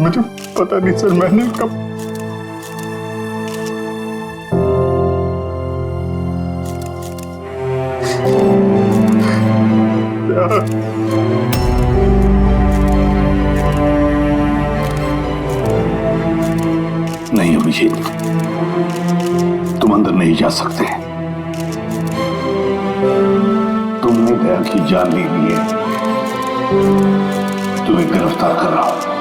मुझे पता नहीं सर, मैंने कब नहीं अभिजीत, तुम अंदर नहीं जा सकते। तुमने दया की जान ले ली है, तुम्हें गिरफ्तार कर रहा हूं।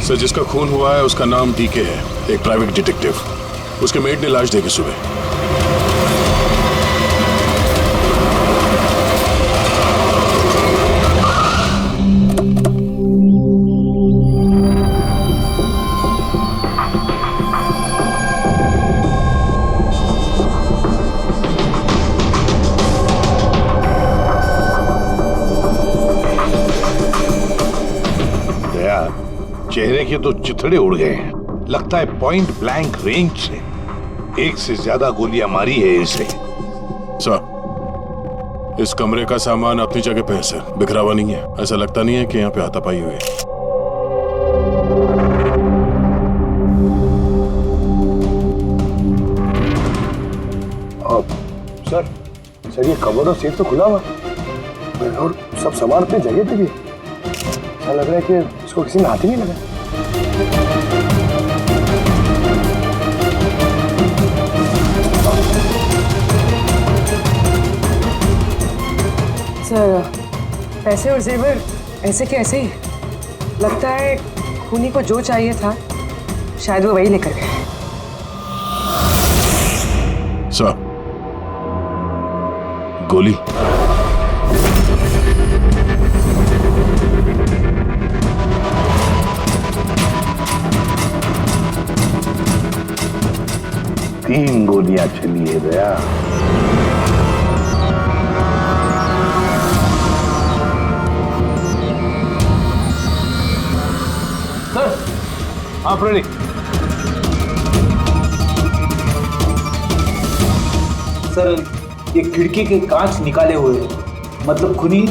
सर, जिसका खून हुआ है उसका नाम डीके है, एक प्राइवेट डिटेक्टिव। उसके मेट ने लाश देखी सुबह। चेहरे के तो चिथड़े उड़ गए हैं, लगता है पॉइंट ब्लैंक रेंज से एक से ज्यादा गोलियां मारी है इसे। सर, इस कमरे का सामान अपनी जगह पे है सर, बिखरा हुआ नहीं है। ऐसा लगता नहीं है कि यहाँ पे हाथापाई हुई है। सर ये कबर्ड और सेफ तो खुला हुआ है और सब सामान अपनी जगह पे भी है। ऐसा लग रहा है कि इसको किसी ने हाथ ही नहीं लगा। सर, पैसे और जेवर ऐसे के ऐसे ही। लगता है खूनी को जो चाहिए था शायद वो वही लेकर गए। सर, गोली। तीन गोलियां चली है दया। सर, आप रेडी? सर, ये खिड़की के कांच निकाले हुए हैं, मतलब खूनी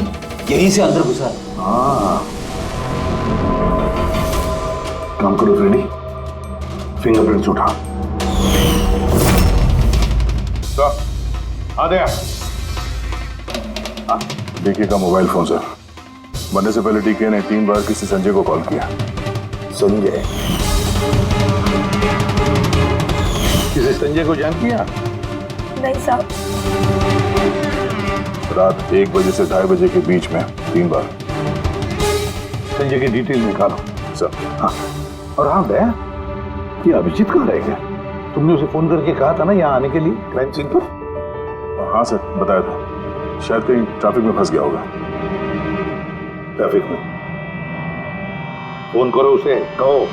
यहीं से अंदर घुसा है। हाँ, काम करो फ्रेडी, फिंगरप्रिंट्स उठा। आ गया। डीके का मोबाइल फोन सर। मरने से पहले डीके ने 3 बार किसी संजय को कॉल किया। संजय? किसी संजय को जान किया? नहीं साहब। रात 1 बजे से 2:30 बजे के बीच में 3 बार। संजय की डिटेल निकालो सर। हाँ, और हाँ दया, ये अभिजीत कहाँ रह गया? तुमने उसे फोन करके कहा था ना यहाँ आने के लिए क्राइम सीन पर? हाँ सर, बताया था। शायद कहीं ट्रैफिक में फंस गया होगा। ट्रैफिक में? फोन करो उसे, कहो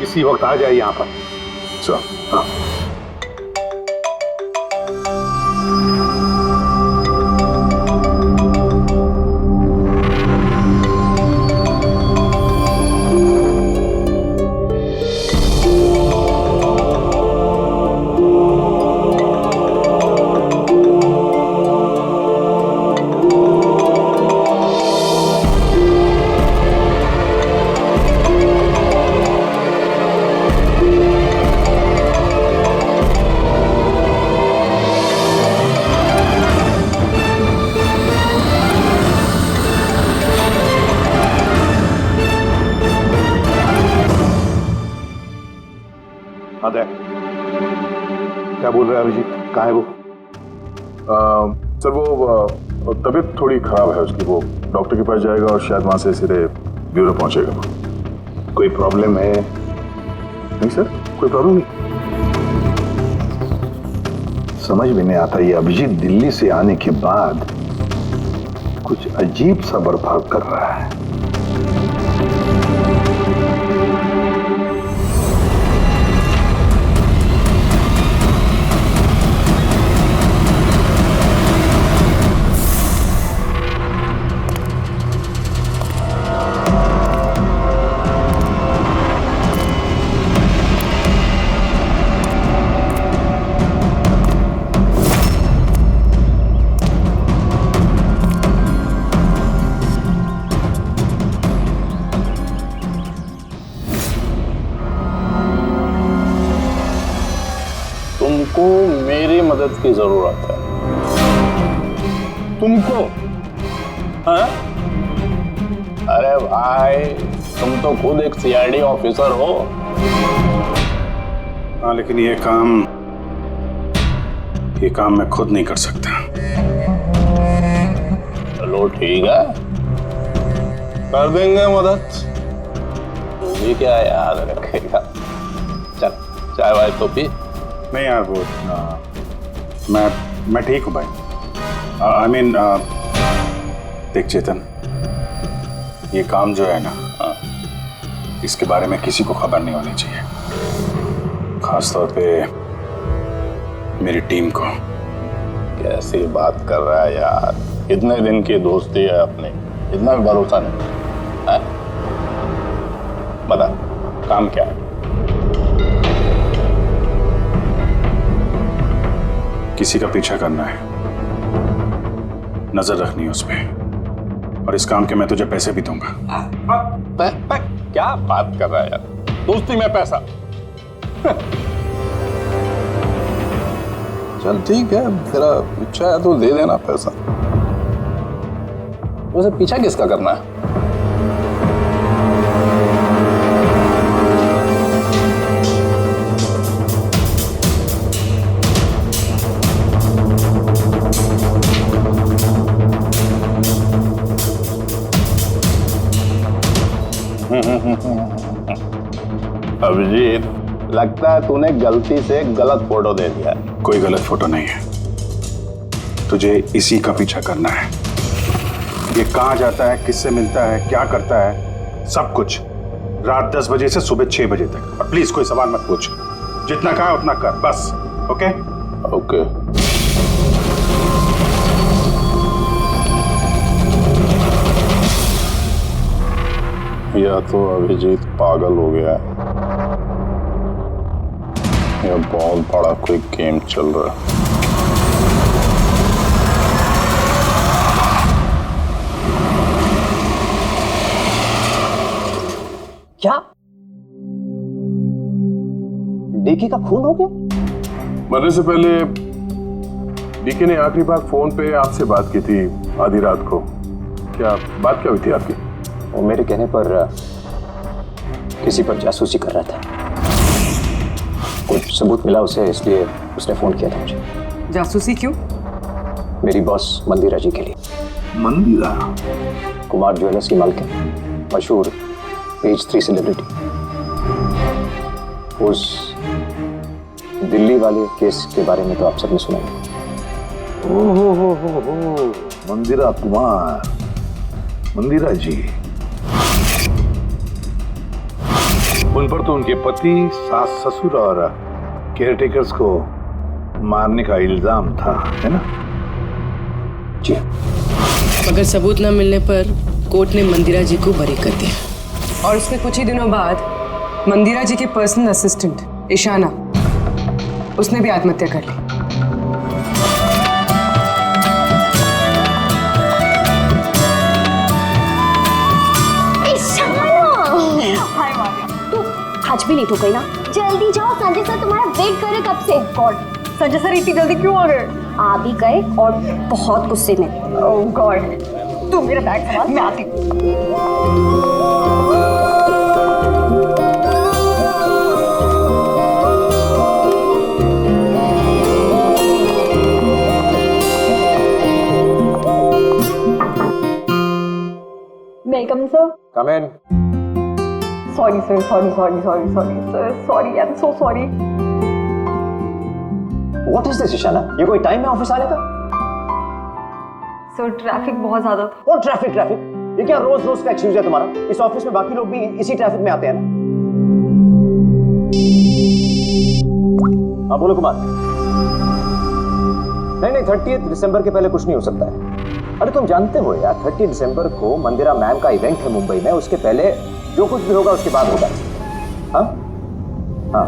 इसी वक्त आ जाए यहाँ पर। सर। हाँ। क्या बोल रहा है अभिजीत? कहाँ है वो? सर वो तबीयत थोड़ी खराब है उसकी। वो डॉक्टर के पास जाएगा और शायद वहां से सीधे ब्यूरो पहुंचेगा। कोई प्रॉब्लम है? नहीं सर, कोई प्रॉब्लम नहीं। समझ में नहीं आता, ये अभिजीत दिल्ली से आने के बाद कुछ अजीब सा बर्ताव कर रहा है। तुम्हारी मदद की जरूरत है। तुमको? हाँ? अरे भाई, तुम तो खुद एक सीआईडी ऑफिसर हो। हाँ, लेकिन ये काम मैं खुद नहीं कर सकता। चलो ठीक है, कर देंगे मदद। तू भी क्या याद रखेगा। चल चाय वाय तो पी। नहीं यार, वो मैं ठीक हूँ भाई। आई मीन देख चेतन, ये काम जो है ना, इसके बारे में किसी को खबर नहीं होनी चाहिए, खासतौर पे मेरी टीम को। कैसी बात कर रहा है यार, इतने दिन की दोस्ती है अपनी, इतना भी भरोसा नहीं है? बता काम क्या है? किसी का पीछा करना है, नजर रखनी है उस पे, और इस काम के मैं तुझे पैसे भी दूंगा। क्या बात कर रहा है यार, दोस्ती में पैसा? चल ठीक है, तेरा इच्छा है तो दे देना पैसा। वैसे पीछा किसका करना है? अभिजीत, लगता है तूने गलती से गलत फोटो दे दिया है। कोई गलत फोटो नहीं है, तुझे इसी का पीछा करना है। ये कहाँ जाता है, किससे मिलता है, क्या करता है, सब कुछ रात 10 बजे से सुबह 6 बजे तक। और प्लीज कोई सवाल मत पूछ, जितना कहा उतना कर बस। Okay okay. या तो अभिजीत पागल हो गया है या बहुत बड़ा कोई गेम चल रहा है। क्या डीके का खून हो गया? मरने से पहले डीके ने आखिरी बार फोन पे आपसे बात की थी आधी रात को। क्या बात क्या हुई थी आपकी? वो मेरे कहने पर किसी पर जासूसी कर रहा था, कुछ सबूत मिला उसे, इसलिए उसने फोन किया था मुझे। जासूसी क्यों? मेरी बॉस मंदिरा जी के लिए। मंदिरा? कुमार ज्वेलर्स की मालकिन, मशहूर पेज 3 सेलिब्रिटी। उस दिल्ली वाले केस के बारे में तो आप सबने सुना ही। ओहो, मंदिरा कुमार, मंदिरा जी। उन पर तो उनके पति, सास, ससुर और केयरटेकर्स को मारने का इल्जाम था, है ना? जी। मगर सबूत न मिलने पर कोर्ट ने मंदिरा जी को बरी कर दिया। और उसके कुछ ही दिनों बाद मंदिरा जी के पर्सनल असिस्टेंट ईशाना, उसने भी आत्महत्या कर ली। आज भी लेट हो गई ना, जल्दी जाओ, संजय सर तुम्हारा वेट कर रहे कब से। गॉड, संजय सर इतनी जल्दी क्यों आ गए? आ भी गए और बहुत गुस्से में। ओह गॉड, तुम मेरा बैग संभाल, मैं आती हूँ। Welcome sir. Come in. Sorry sir, sorry sir, sorry, I'm so sorry. What is this Ishana? ये कोई टाइम है ऑफिस आने का? सर ट्रैफिक बहुत ज्यादा था। और ट्रैफिक? ये क्या रोज रोज का एक्सक्यूज है तुम्हारा? इस ऑफिस में बाकी लोग भी इसी ट्रैफिक में आते हैं ना? हाँ बोलो कुमार। नहीं, 30 दिसंबर के पहले कुछ नहीं हो सकता है। अरे तुम जानते हो यार, 30 दिसंबर को मंदिरा मैम का इवेंट है मुंबई में, उसके पहले जो कुछ भी होगा उसके बाद होगा। हाँ हाँ।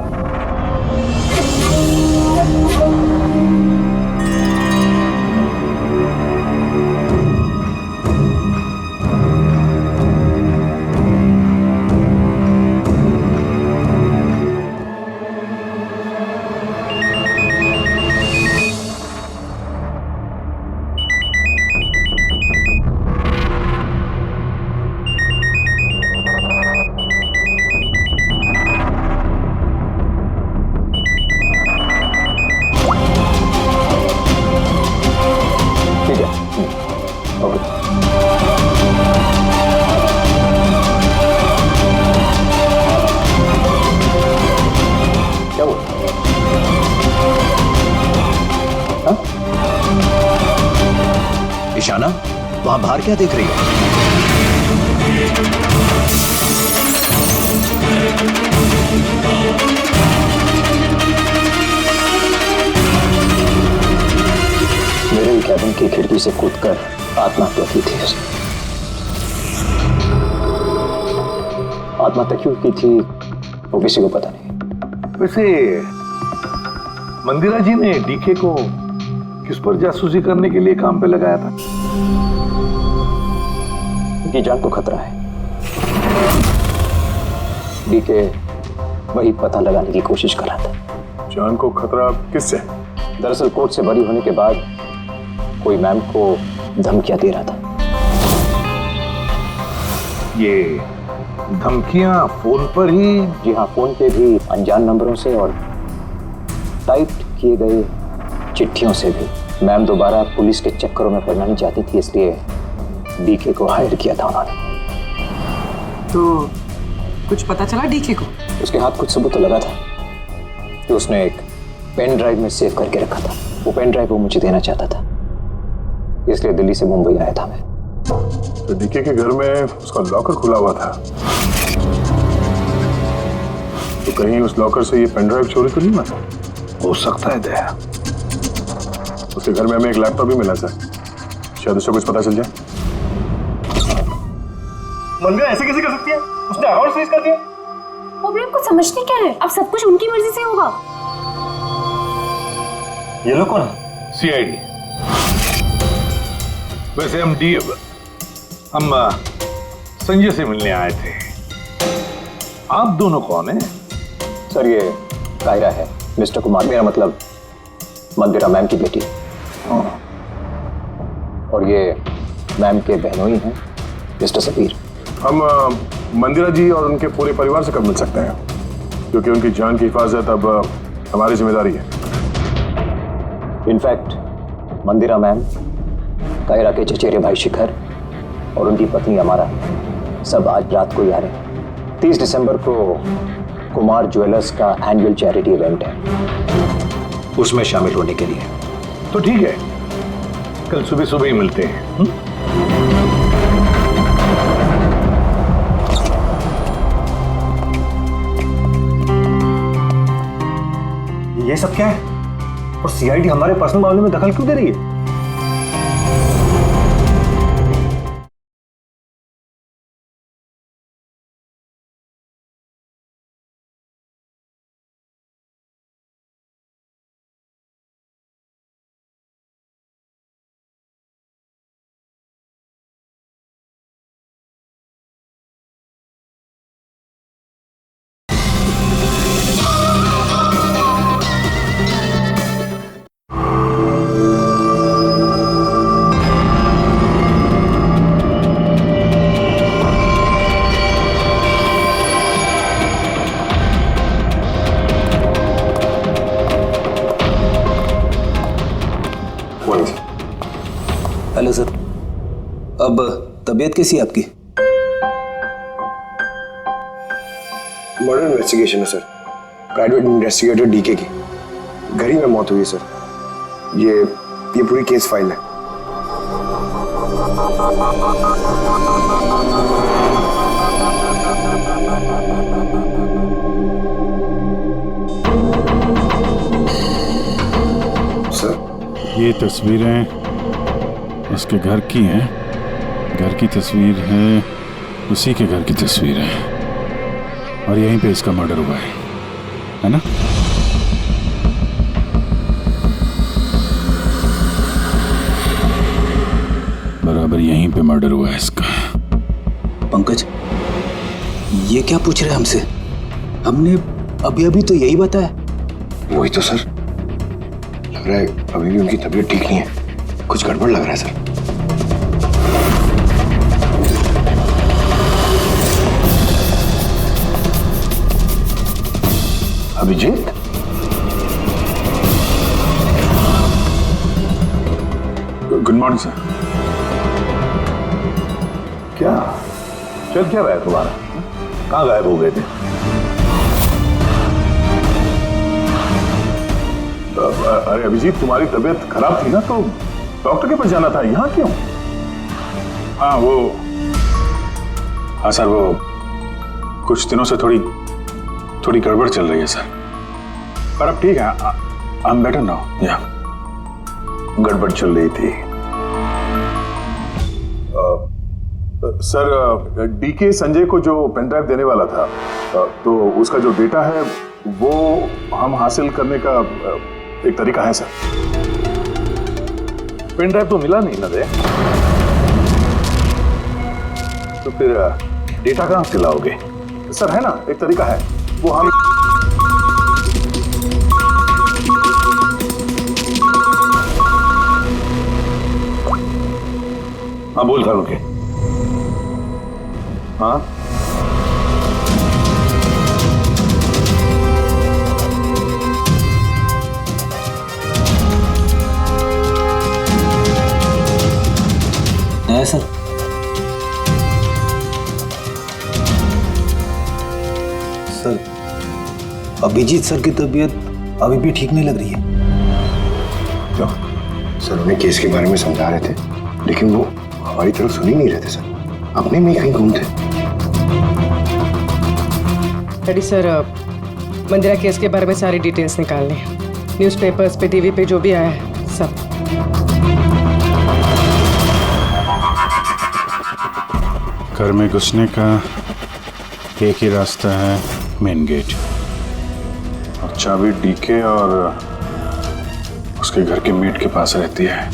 वहां बाहर क्या देख रही हो? मेरे ही कैबिन की खिड़की से कूदकर आत्महत्या की थी उसने। आत्महत्या क्यों की थी वो किसी को पता नहीं। वैसे मंदिरा जी ने डीके को किस पर जासूसी करने के लिए काम पे लगाया था? उनकी जान को खतरा है। डीके वही पता लगाने की कोशिश कर रहा था। जान को खतरा किससे? दरअसल कोर्ट से बरी होने के बाद कोई मैम को धमकियां दे रहा था। ये धमकियां फोन पर ही? जी हाँ, फोन पे भी, अनजान नंबरों से और टाइप किए गए चिट्ठियों से भी। मैम दोबारा पुलिस के चक्करों में पड़ना नहीं चाहती थी, इसलिए डीके को हायर किया था उन्होंने। तो कुछ पता चला डीके को? उसके हाथ कुछ सबूत तो लगा था कि उसने एक पेन ड्राइव में सेव करके रखा था। वो पेन ड्राइव वो मुझे देना चाहता था, इसलिए दिल्ली से मुंबई आया था मैं। तो डीके के घर में उसका लॉकर खुला हुआ था, तो कहीं उस लॉकर से ये पेन ड्राइव चोरी तो नहीं हुआ? हो सकता है दया। उसके घर में हमें एक लैपटॉप भी मिला सर, शायद उससे कुछ पता चल जाए। मंदिरा ऐसे कैसे कर सकती है? उसने अकाउंट फ्रीज कर दिया। वो भी आपको समझते क्या है? अब सब कुछ उनकी मर्जी से होगा। ये लोग कौन है? सीआईडी। वैसे हम संजय से मिलने आए थे। आप दोनों कौन हैं? सर ये कायरा है, मिस्टर कुमार, मेरा मतलब मंदिरा मैम की बेटी। और ये मैम के बहनोई हैं, मिस्टर सफीर। हम मंदिरा जी और उनके पूरे परिवार से कब मिल सकते हैं? क्योंकि उनकी जान की हिफाजत अब हमारी जिम्मेदारी है। इनफैक्ट मंदिरा मैम, कायरा के चचेरे भाई शिखर और उनकी पत्नी अमारा सब आज रात को ही आ रहे हैं। 30 दिसंबर को कुमार ज्वेलर्स का एनुअल चैरिटी इवेंट है, उसमें शामिल होने के लिए। तो ठीक है, कल सुबह सुबह ही मिलते हैं। ये सब क्या है? और सीआईडी हमारे पर्सनल मामले में दखल क्यों दे रही है? हेलो सर, अब तबीयत कैसी है आपकी? मर्डर इन्वेस्टिगेशन है सर, प्राइवेट इन्वेस्टिगेटर डीके की। घर ही में मौत हुई है सर। ये पूरी केस फाइल है। सर ये तस्वीरें उसके घर की हैं। घर की तस्वीर है, उसी के घर की तस्वीर है, और यहीं पे इसका मर्डर हुआ है ना? बराबर यहीं पे मर्डर हुआ है इसका। पंकज, ये क्या पूछ रहे हैं हमसे? हमने अभी अभी तो यही बताया। वही तो सर, लग रहा है अभी भी उनकी तबीयत ठीक नहीं है। कुछ गड़बड़ लग रहा है sir. Abhijeet, good morning sir. क्या चल क्या रहा है तुम्हारा? कहाँ गायब हो गए थे? अरे अभिजीत, तुम्हारी तबीयत खराब थी ना, तो डॉक्टर के पास जाना था, यहाँ क्यों? हाँ वो, हाँ सर वो कुछ दिनों से थोड़ी गड़बड़ चल रही है सर, पर अब ठीक है, आई एम बेटर नाउ। या गड़बड़ चल रही थी। सर डीके संजय को जो पेन ड्राइव देने वाला था, तो उसका जो डेटा है वो हम हासिल करने का एक तरीका है सर। पेन ड्राइव तो मिला नहीं ना रे, तो फिर डेटा कहां से लाओगे? सर है ना एक तरीका है, वो हम हाँ बोल करो के। हाँ है सर। सर अभिजीत सर की तबीयत अभी भी ठीक नहीं लग रही है। क्यों? सर उन्हें केस के बारे में समझा रहे थे, लेकिन वो हमारी तरफ सुन ही नहीं रहे थे सर, अपने में ही कहीं घूम थे। डैडी सर, मंदिरा केस के बारे में सारी डिटेल्स निकाल ली, न्यूज़पेपर्स पे, टीवी पे जो भी आया है सब। घर में घुसने का एक ही रास्ता है, मेन गेट, और चाबी डीके और उसके घर के मेट के पास रहती है।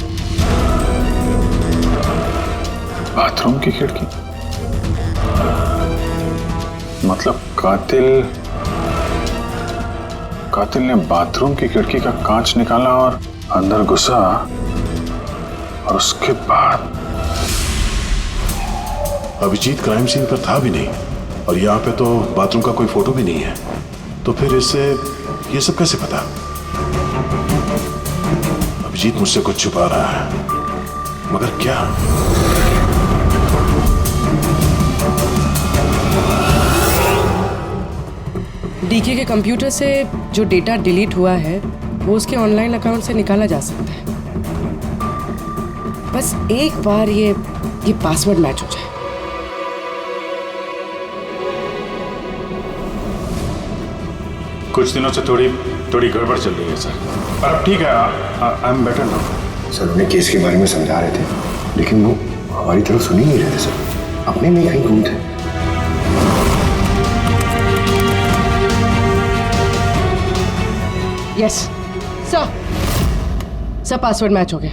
बाथरूम की खिड़की, मतलब कातिल ने बाथरूम की खिड़की का कांच निकाला और अंदर घुसा, और उसके बाद अभिजीत क्राइम सीन पर था भी नहीं, और यहाँ पे तो बाथरूम का कोई फोटो भी नहीं है, तो फिर इससे ये सब कैसे पता? अभिजीत मुझसे कुछ छुपा रहा है, मगर क्या? डीके के कंप्यूटर से जो डेटा डिलीट हुआ है वो उसके ऑनलाइन अकाउंट से निकाला जा सकता है, बस एक बार ये पासवर्ड मैच हो जाए। कुछ दिनों से थोड़ी गड़बड़ चल रही है सर, पर अब ठीक है, I am better now. Sir उन्हें केस के बारे में समझा रहे थे, लेकिन वो हमारी तरफ सुन ही नहीं रहे थे सर, अपने में ही कहीं घूम थे। यस सर, पासवर्ड मैच हो गया।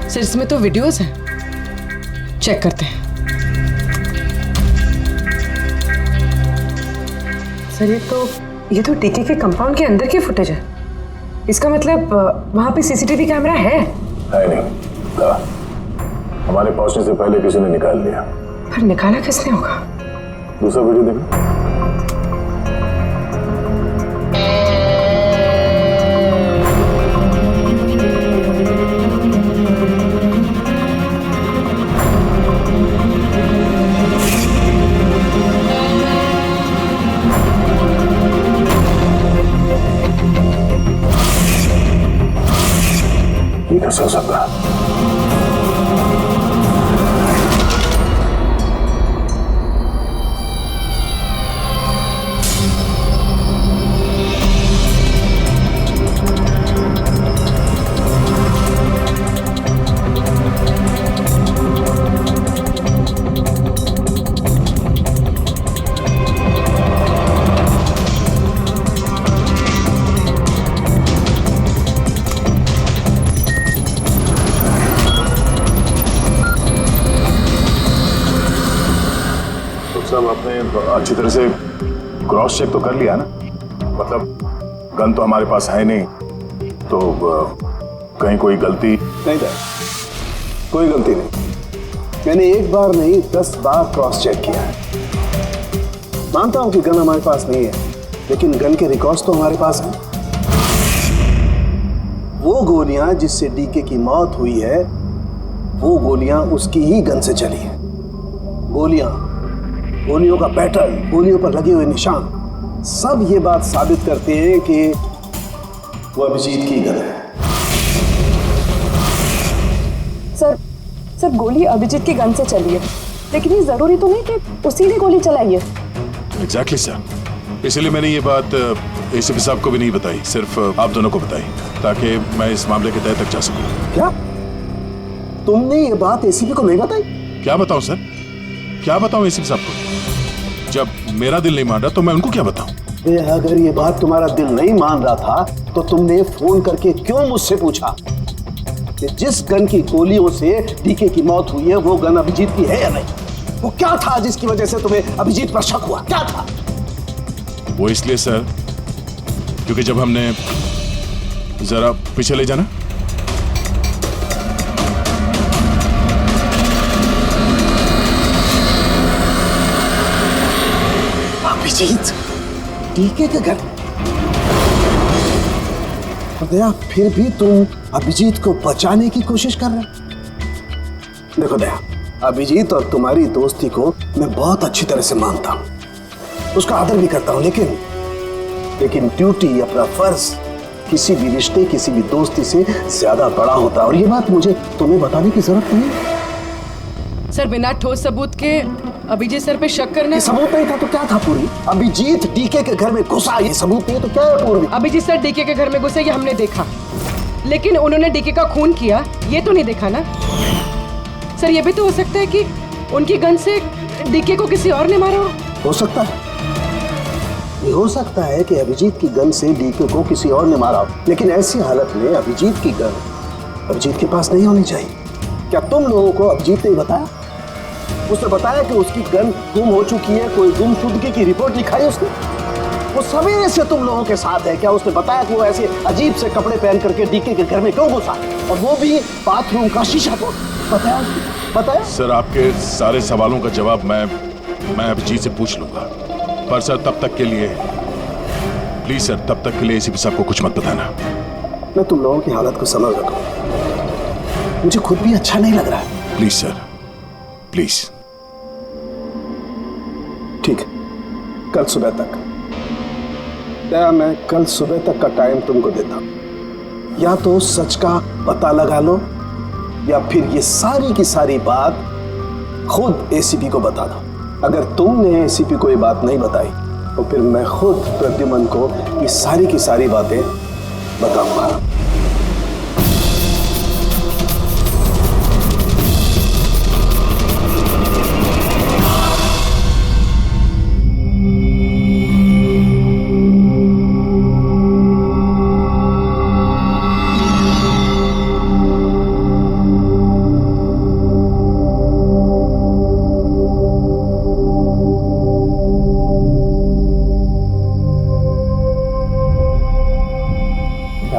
सर इसमें तो वीडियोस हैं, चेक करते हैं। सर ये तो डीके के कंपाउंड के अंदर की फुटेज है, इसका मतलब वहां पे सीसीटीवी कैमरा है? नहीं था, हमारे पहुंचने से पहले किसी ने निकाल लिया। पर निकाला किसने होगा? दूसरा वीडियो देखो। ये कैसा हो सकता है? सब आपने अच्छी तरह से क्रॉस चेक तो कर लिया ना? मतलब गन तो हमारे पास है नहीं, तो कहीं कोई गलती नहीं था, कोई गलती नहीं। मैंने एक बार नहीं 10 बार क्रॉस चेक किया है। मानता हूं कि गन हमारे पास नहीं है, लेकिन गन के रिकॉर्ड्स तो हमारे पास हैं। वो गोलियां जिससे डीके की मौत हुई है, वो गोलियां उसकी ही गन से चली है। गोलियों का पैटर्न, गोलियों पर लगे हुए निशान, सब ये बात साबित करते हैं कि वो अभिजीत की गन है। सर गोली अभिजीत की गन से चली है, लेकिन ये जरूरी तो नहीं कि उसी ने गोली चलाई है। एग्जैक्टली सर, इसलिए मैंने ये बात एसीपी साहब को भी नहीं बताई, सिर्फ आप दोनों को बताई, ताकि मैं इस मामले के तह तक जा सकूं। क्या तुमने ये बात एसीपी को नहीं बताई? क्या बताऊं सर, क्या बताऊं एसीपी साहब को? जब मेरा दिल नहीं मान रहा तो मैं उनको क्या बताऊं? अगर ये बात तुम्हारा दिल नहीं मान रहा था तो तुमने फोन करके क्यों मुझसे पूछा कि जिस गन की गोलियों से डीके की मौत हुई है वो गन अभिजीत की है या नहीं? वो क्या था जिसकी वजह से तुम्हें अभिजीत पर शक हुआ? क्या था वो? इसलिए सर क्योंकि जब हमने, जरा पीछे ले जाना। अभिजीत डीके के घर? दया, फिर भी तुम अभिजीत को बचाने की कोशिश कर रहे? देखो दया, अभिजीत और तुम्हारी दोस्ती को मैं बहुत अच्छी तरह से मानता हूं, उसका आदर भी करता हूं, लेकिन ड्यूटी, अपना फर्ज किसी भी रिश्ते, किसी भी दोस्ती से ज्यादा बड़ा होता है, और ये बात मुझे तुम्हें बताने की जरूरत नहीं। सर बिना ठोस सबूत के अभिजीत सर पे शक करना? सबूत नहीं था तो क्या था पूरी? अभिजीत डीके के घर में घुसा, ये सबूत नहीं तो क्या है पूरी? अभिजीत सर डीके के घर में घुसे ये हमने देखा, लेकिन उन्होंने डीके का खून किया ये तो नहीं देखा ना। सर ये भी तो हो सकता है कि उनकी गन से डीके को किसी और ने मारा हो सकता है, ये हो सकता है कि अभिजीत की गन से डीके को किसी और ने मारा हो, लेकिन ऐसी हालत में अभिजीत की गन अभिजीत के पास नहीं होनी चाहिए। क्या तुम लोगों को अभिजीत ने बताया? उसने बताया कि उसकी गन गुम हो चुकी है, कोई गुमशुदगी की रिपोर्ट लिखाई उसने? वो सवेरे से तुम लोगों के साथ है, क्या उसने बताया कि वो ऐसे अजीब से कपड़े पहन करके डीके के घर में क्यों घुसा, और वो भी बाथरूम का शीशा तोड़? बताया? सर आपके सारे सवालों का जवाब मैं अभिजीत से पूछ लूंगा, पर सर तब तक के लिए प्लीज सर, तब तक के लिए एसीपी साहब को कुछ मत बताना। मैं तुम लोगों की हालत को समझ रहा हूं, मुझे खुद भी अच्छा नहीं लग रहा है। Please sir, please. ठीक है, कल सुबह तक, दया मैं कल सुबह तक का टाइम तुमको देता हूं, या तो सच का पता लगा लो या फिर ये सारी की सारी बात खुद एसीपी को बता दो। अगर तुमने एसीपी को ये बात नहीं बताई तो फिर मैं खुद प्रद्युमन को ये सारी की सारी बातें बताऊंगा।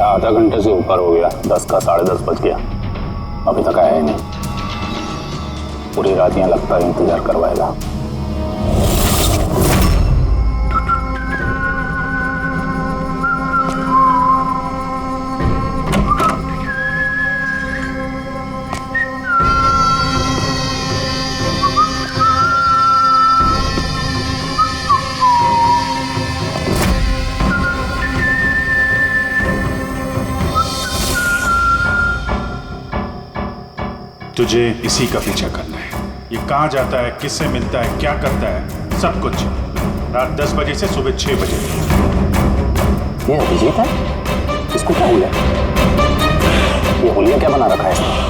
आधा घंटे से ऊपर हो गया, 10 का 10:30 बज गया, अभी तक आया ही नहीं। पूरी रात यहाँ लगता है इंतजार करवाएगा। तुझे इसी का पीछा करना है। ये कहाँ जाता है, किससे मिलता है, क्या करता है, सब कुछ रात 10 बजे से सुबह 6 बजे। ये अभिजीत है? इसको क्या हुआ? ये होलिया क्या बना रखा है?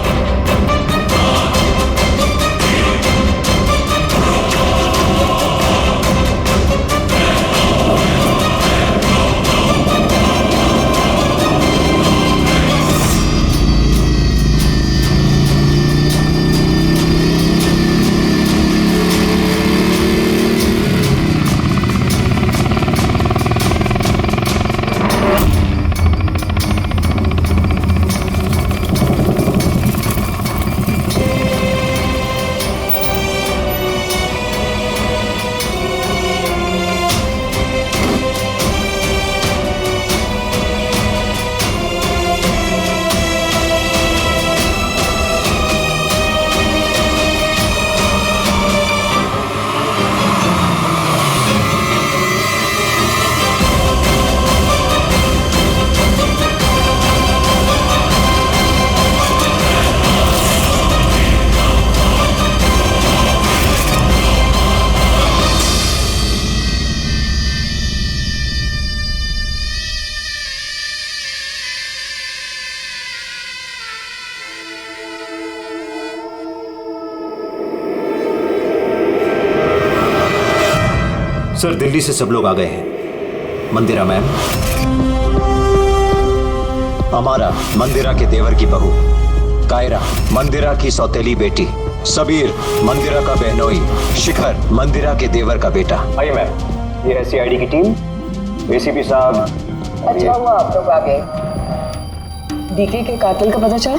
सर दिल्ली से सब लोग आ गए हैं। मंदिरा मैम, अमारा मंदिरा के देवर की बहू, कायरा मंदिरा की सौतेली बेटी, सबीर मंदिरा का बहनोई, शिखर मंदिरा के देवर का बेटा। आइए मैम, ये है सीआईडी की टीम। एसीपी साहब, अच्छा हुआ आप लोग आ गए। डीके के कातिल का पता चला?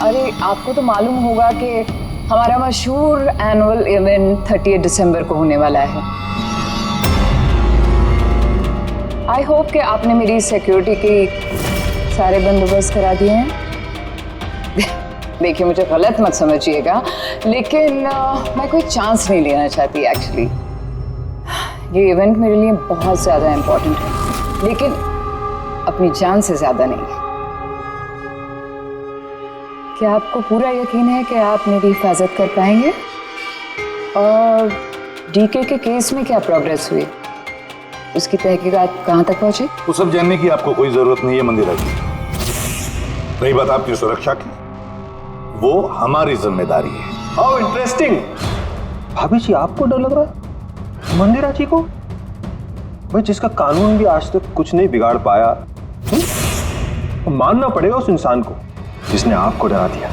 अरे आपको तो मालूम होगा कि हमारा मशहूर एनुअल इवेंट 30 दिसंबर को होने वाला है। आई होप कि आपने मेरी सिक्योरिटी के सारे बंदोबस्त करा दिए हैं। देखिए मुझे गलत मत समझिएगा, लेकिन मैं कोई चांस नहीं लेना चाहती एक्चुअली। ये इवेंट मेरे लिए बहुत ज़्यादा इम्पोर्टेंट है, लेकिन अपनी जान से ज़्यादा नहीं है। क्या आपको पूरा यकीन है कि आप मेरी हिफाजत कर पाएंगे? और डीके के केस में क्या प्रोग्रेस हुई? उसकी तहकीकात कहाँ तक पहुंची? वो सब जानने की आपको कोई जरूरत नहीं है मंदिरा जी। रही बात आपकी सुरक्षा की, वो हमारी जिम्मेदारी है। How interesting. भाभी जी आपको डर लग रहा है मंदिरा जी को? भाई जिसका कानून भी आज तक कुछ नहीं बिगाड़ पाया, मानना पड़ेगा उस इंसान को जिसने आपको डरा दिया।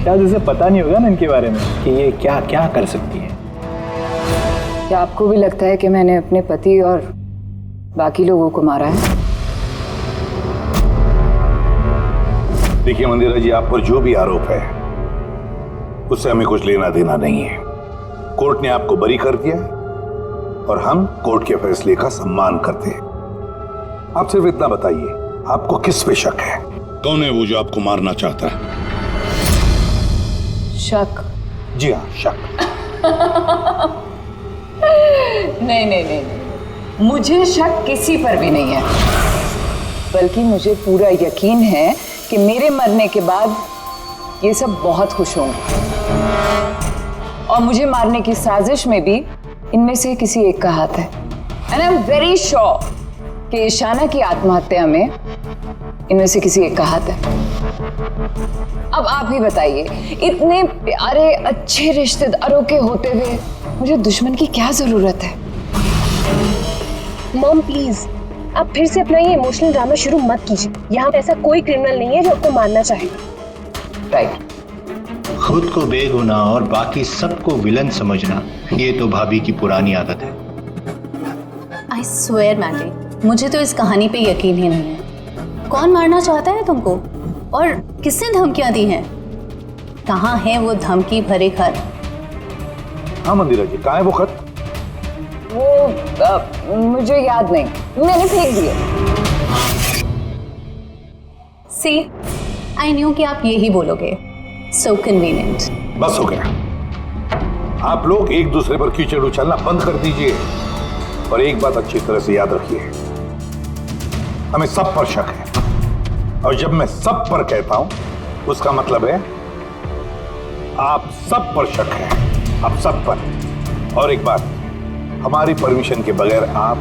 शायद उसे पता नहीं होगा ना इनके बारे में कि ये क्या क्या कर सकती है। क्या आपको भी लगता है कि मैंने अपने पति और बाकी लोगों को मारा है? देखिए मंदिरा जी, आप पर जो भी आरोप है उससे हमें कुछ लेना देना नहीं है। कोर्ट ने आपको बरी कर दिया और हम कोर्ट के फैसले का सम्मान करते हैं। आप सिर्फ इतना बताइए, आपको किस पे शक है? कौन है वो जो आपको मारना चाहता है? शक? जी हाँ, शक। नहीं, मुझे शक किसी पर भी नहीं है, बल्कि मुझे पूरा यकीन है कि मेरे मरने के बाद ये सब बहुत खुश होंगे और मुझे मारने की साजिश में भी इनमें से किसी एक का हाथ है। And I am very sure कि ईशाना की आत्महत्या में इनमें से किसी एक का हाथ है। अब आप ही बताइए, इतने प्यारे अच्छे रिश्तेदारों के होते हुए मुझे दुश्मन की क्या जरूरत है? मॉम प्लीज, आप फिर से अपना ये इमोशनल ड्रामा शुरू मत कीजिए। यहाँ पे ऐसा कोई क्रिमिनल नहीं है जो आपको मारना चाहेगा। राइट। खुद को बेगुनाह और बाकी सबको विलन समझना, ये तो भाभी की पुरानी आदत है। आई स्वेयर मैंडी, मुझे तो इस कहानी पे यकीन ही नहीं है। कौन मारना चाहता है तुमको और किसने धमकियां दी हैं? कहाँ है वो धमकी भरे खत? हाँ मंदिरा जी, कहाँ है वो खत? वो मुझे याद नहीं, मैंने फेंक दिए। सी, आई न्यू कि आप यही बोलोगे। सो कन्वीनियंट। बस हो गया। आप लोग एक दूसरे पर कीचड़ उछलना बंद कर दीजिए और एक बात अच्छी तरह से याद रखिए, हमें सब पर शक है और जब मैं सब पर कहता हूं उसका मतलब है आप सब पर शक है, आप सब पर। और एक बात, हमारी परमिशन के बगैर आप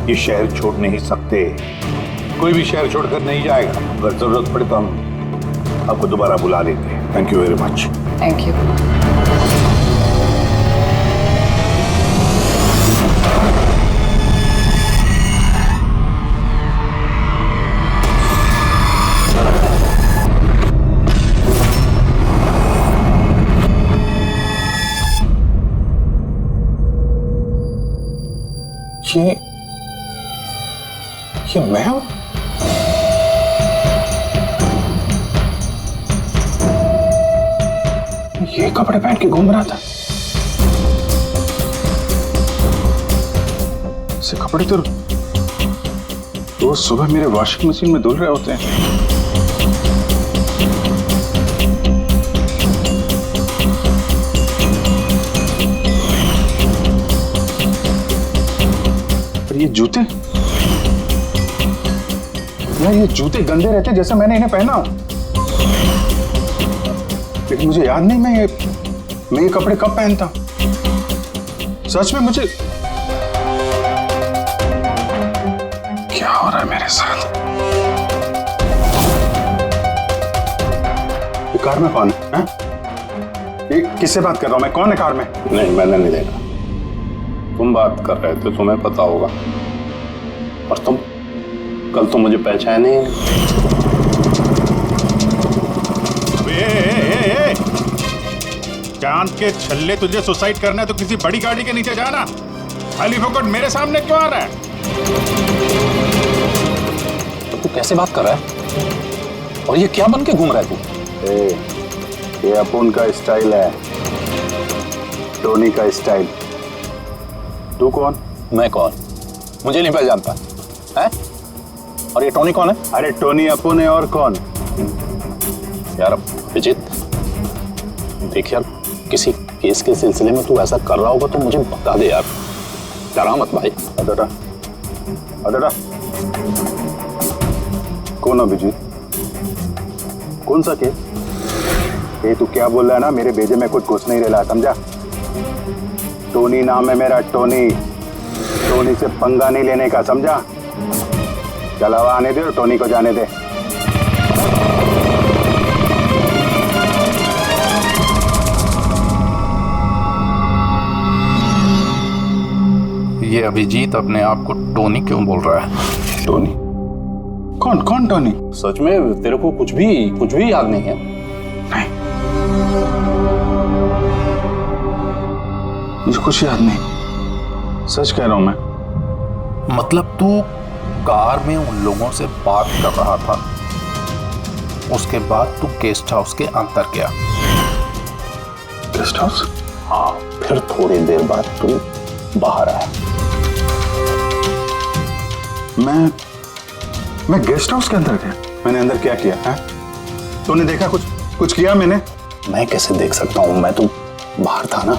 ये शहर छोड़ नहीं सकते। कोई भी शहर छोड़कर नहीं जाएगा। अगर जरूरत पड़े तो हम आपको दोबारा बुला लेंगे। Thank you very much. Thank you. ये मैं हूं? ये कपड़े पहन के घूम रहा था। ऐसे कपड़े तो रोज सुबह मेरे वॉशिंग मशीन में धुल रहे होते हैं। पर ये जूते, यार ये जूते गंदे रहते जैसे मैंने इन्हें पहना हो। लेकिन मुझे याद नहीं मैं ये कपड़े कब पहनता हूं। सच में मुझे क्या हो रहा है मेरे साथ? ये कार में कौन है? ये किससे बात कर रहा हूं मैं? कौन है कार में? नहीं, मैंने नहीं देखा। तुम बात कर रहे थे, तुम्हें पता होगा। और तुम कल तो मुझे पहचाने ही नहीं। चांद के छल्ले, तुझे सुसाइड करना है तो किसी बड़ी गाड़ी के नीचे जाना। खाली फोकट मेरे सामने क्यों आ रहा है? तो तू कैसे बात कर रहा है? और ये क्या बन के घूम रहा है तू? ये अपुन का स्टाइल है, टोनी का स्टाइल। तू कौन? मैं कौन? मुझे नहीं पहचानता है? और ये टोनी कौन है? अरे टोनी अपुन है, और कौन? यार अभिजीत, देख यार, किसी केस के सिलसिले में तू ऐसा कर रहा होगा तो मुझे बता दे यार। डरा मत भाई। अदरा अदरा कौन अभिजीत? कौन सा केस? ये तू क्या बोल रहा है ना, मेरे भेजे में कुछ घुस नहीं रहा, समझा? टोनी नाम है मेरा, टोनी। टोनी से पंगा नहीं लेने का, समझा? चल हवा आने दे और टोनी को जाने दे। ये अभिजीत अपने आप को टोनी क्यों बोल रहा है? टोनी? कौन कौन टोनी? सच में तेरे को कुछ भी याद नहीं है? नहीं, मुझे कुछ याद नहीं, सच कह रहा हूं मैं। मतलब तू कार में उन लोगों से बात कर रहा था, उसके बाद तू गेस्ट हाउस के अंदर गया। Guest house? हाँ, फिर थोड़ी देर बाद तू बाहर आया। मैं गेस्ट हाउस के अंदर गया? मैंने अंदर क्या किया है? तूने देखा कुछ किया मैंने? मैं कैसे देख सकता हूं, मैं तो बाहर था ना।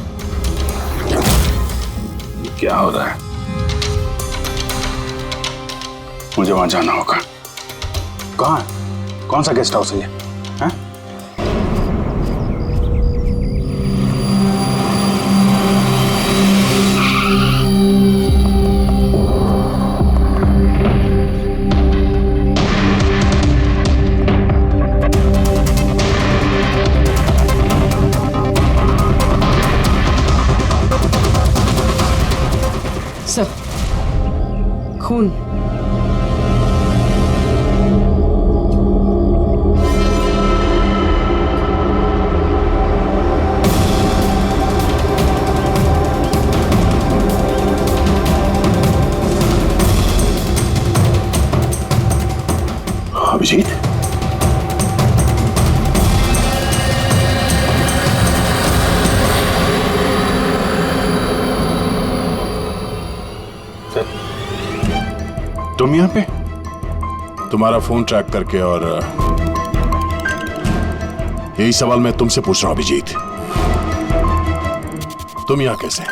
क्या हो रहा है? मुझे वहां जाना होगा। कहां? कौन सा गेस्ट हाउस है ये? हैं? सर, खून। अभिजीत, तुम यहाँ पे? तुम्हारा फोन ट्रैक करके, और यही सवाल मैं तुमसे पूछ रहा हूं अभिजीत, तुम यहाँ कैसे?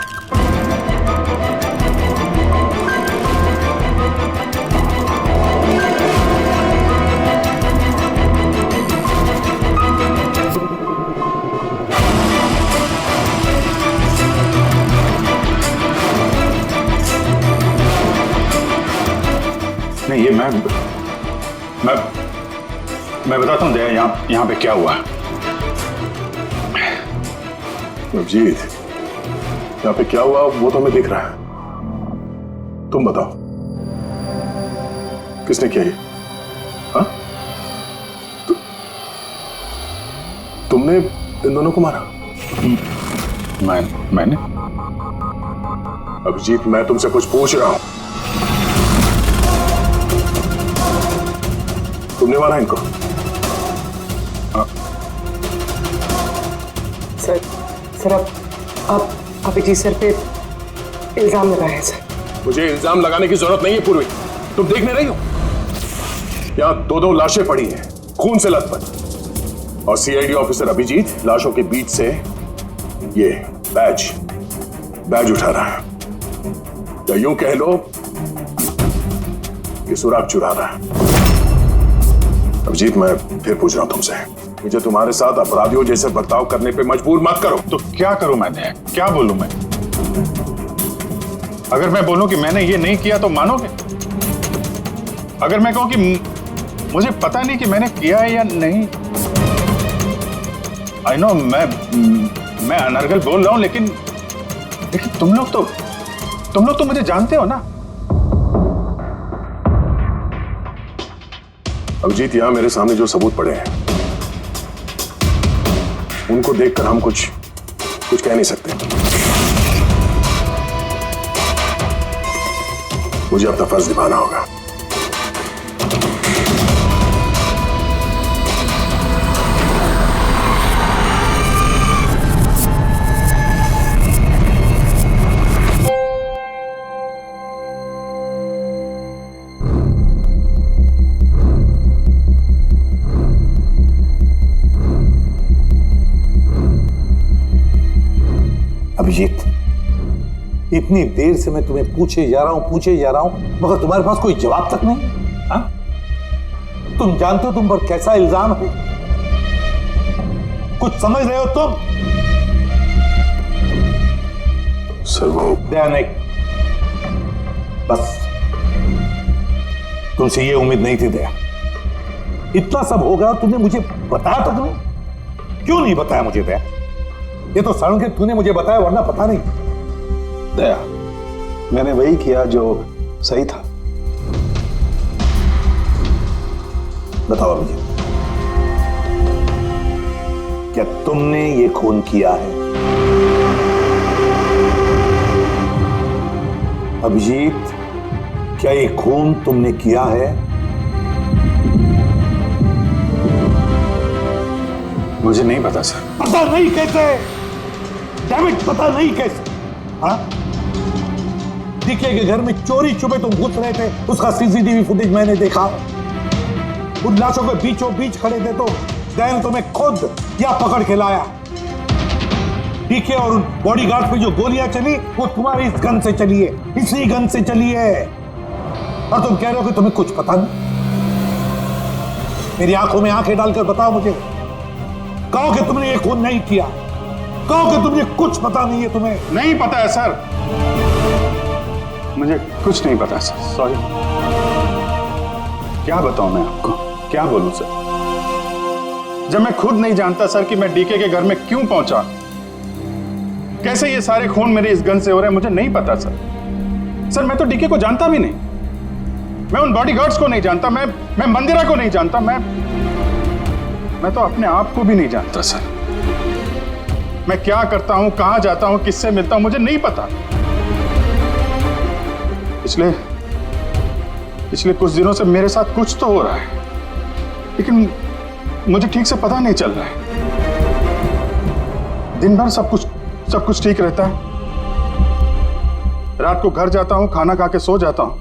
नहीं, ये मैं बताता हूँ दया, यहाँ पे क्या हुआ। अभिजीत, यहाँ पे क्या हुआ वो तो हमें दिख रहा है। तुम बताओ, किसने किया ये? हाँ? तुमने इन दोनों को मारा? मैंने? अभिजीत, मैं तुमसे कुछ पूछ रहा हूं। तुमने मारा इनको? सर आप अभिजीत सर पे इल्जाम लगाए हैं सर। मुझे इल्जाम लगाने की जरूरत नहीं है पूर्वी, तुम देख नहीं रही हो? यहां दो लाशें पड़ी हैं, खून से लथपथ, और सीआईडी ऑफिसर अभिजीत लाशों के बीच से ये बैज उठा रहा है, या यूं कह लो कि सुराग चुरा रहा है। अभिजीत, मैं फिर पूछ रहा हूं तुमसे, मुझे तुम्हारे साथ अपराधियों जैसे बर्ताव करने पे मजबूर मत करो। तो क्या करूं मैं? क्या बोलूं मैं? अगर मैं बोलूं कि मैंने ये नहीं किया तो मानोगे? अगर मैं कहूं कि मुझे पता नहीं कि मैंने किया है या नहीं? आई नो, मैं अनर्गल बोल रहा हूं, लेकिन तुम लोग तो मुझे जानते हो ना। अभिजीत, यहां मेरे सामने जो सबूत पड़े हैं उनको देखकर हम कुछ कह नहीं सकते। मुझे अपना फर्ज निभाना होगा। अभिजीत, इतनी देर से मैं तुम्हें पूछे जा रहा हूं, मगर तुम्हारे पास कोई जवाब तक नहीं। हाँ? तुम जानते हो तुम पर कैसा इल्जाम है? कुछ समझ रहे हो तुम? सर वो दया नहीं, बस तुमसे ये उम्मीद नहीं थी दया। इतना सब हो गया, तुमने मुझे बताया तक नहीं। क्यों नहीं बताया मुझे दया? ये तो सड़न के तूने मुझे बताया, वरना पता नहीं। दया, मैंने वही किया जो सही था। बताओ अभिजीत, क्या तुमने ये खून किया है? अभिजीत, क्या ये खून तुमने किया है? मुझे नहीं पता सर। पता नहीं कैसे? डैमिट, पता नहीं कैसे? हाँ? डीके के घर में चोरी छुपे तुम घुस रहे थे, उसका सीसीटीवी फुटेज मैंने देखा। उन लाशों के बीचों बीच खड़े थे तो दैन तुम्हें खुद या पकड़ के लाया। डीके और उन बॉडीगार्ड पे जो गोलियां चली वो तुम्हारी इस गन से चली है, इसी गन से चली है। और तुम कह रहे हो कि तुम्हें कुछ पता नहीं। मेरी आंखों में आंखें डालकर बताओ मुझे, कहो कि तुमने ये खून नहीं किया, कहो कि तुमने कुछ पता नहीं है। तुम्हें नहीं पता है सर, मुझे कुछ नहीं पता सर, सॉरी। क्या बताऊं मैं आपको, क्या बोलूं सर? जब मैं खुद नहीं जानता सर कि मैं डीके के घर में क्यों पहुंचा, कैसे ये सारे खून मेरे इस गन से हो रहे हैं, मुझे नहीं पता सर। सर मैं तो डीके को जानता भी नहीं, मैं उन बॉडीगार्ड्स को नहीं जानता, मैं मंदिरा को नहीं जानता, मैं तो अपने आप को भी नहीं जानता सर। मैं क्या करता हूं, कहां जाता हूं, किससे मिलता हूं, मुझे नहीं पता। पिछले कुछ दिनों से मेरे साथ कुछ तो हो रहा है, लेकिन मुझे ठीक से पता नहीं चल रहा है। दिन भर सब कुछ ठीक रहता है, रात को घर जाता हूं, खाना खा के सो जाता हूं,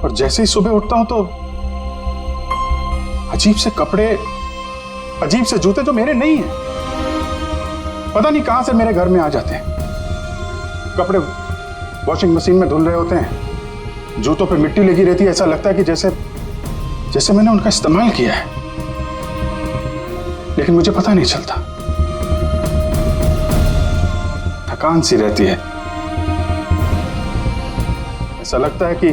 और जैसे ही सुबह उठता हूं तो अजीब से कपड़े, अजीब से जूते जो मेरे नहीं हैं, पता नहीं कहां से मेरे घर में आ जाते हैं। कपड़े वॉशिंग मशीन में धुल रहे होते हैं, जूतों पे मिट्टी लगी रहती है, ऐसा लगता है कि जैसे मैंने उनका इस्तेमाल किया है, लेकिन मुझे पता नहीं चलता। थकान सी रहती है, ऐसा लगता है कि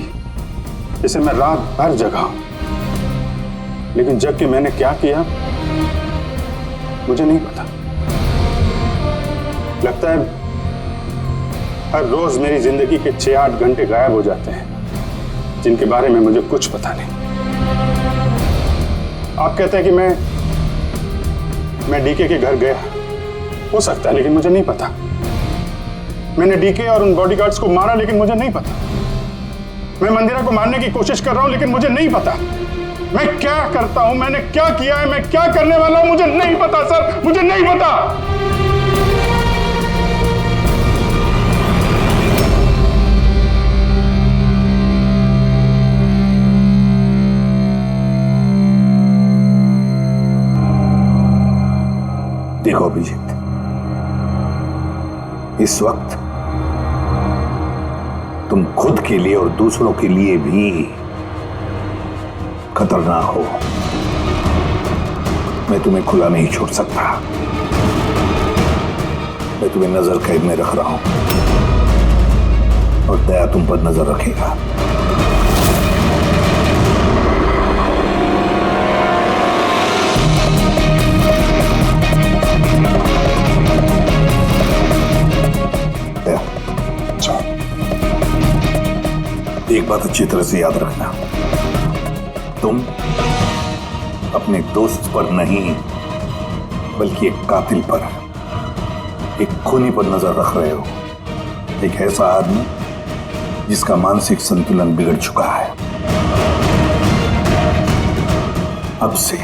जैसे मैं रात भर जगा हूं, लेकिन जग के मैंने क्या किया मुझे नहीं पता। लगता है हर रोज मेरी जिंदगी के 6-8 घंटे गायब हो जाते हैं, जिनके बारे में मुझे कुछ पता नहीं। आप कहते हैं कि मैं डीके के घर गया, हो सकता है, लेकिन मुझे नहीं पता। मैंने डीके और उन बॉडीगार्ड्स को मारा, लेकिन मुझे नहीं पता। मैं मंदिरा को मारने की कोशिश कर रहा हूं, लेकिन मुझे नहीं पता। मैं क्या करता हूं, मैंने क्या किया है, मैं क्या करने वाला हूं, मुझे नहीं पता सर, मुझे नहीं पता। देखो अभिजीत, इस वक्त तुम खुद के लिए और दूसरों के लिए भी खतरनाक हो। मैं तुम्हें खुला नहीं छोड़ सकता। मैं तुम्हें नजर कैद में रख रहा हूं और दया तुम पर नजर रखेगा। एक बात अच्छी तरह से याद रखना, तुम अपने दोस्त पर नहीं बल्कि एक कातिल पर, एक खूनी पर नजर रख रहे हो। एक ऐसा आदमी जिसका मानसिक संतुलन बिगड़ चुका है। अब से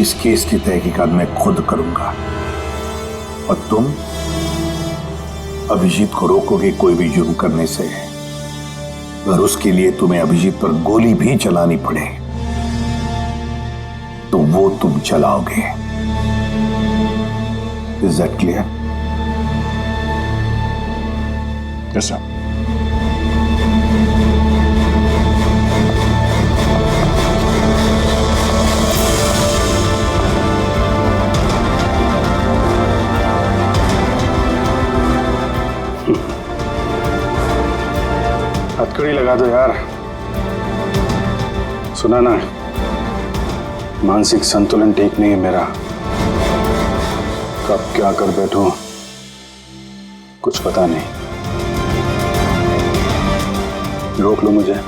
इस केस की तहकीकात मैं खुद करूंगा और तुम अभिजीत को रोकोगे कोई भी जुर्म करने से। अगर उसके लिए तुम्हें अभिजीत पर गोली भी चलानी पड़े तो वो तुम चलाओगे। Is that clear? Yes sir. हथकड़ी लगा दो यार। सुना ना, मानसिक संतुलन ठीक नहीं है मेरा। कब क्या कर बैठूं कुछ पता नहीं। रोक लो मुझे,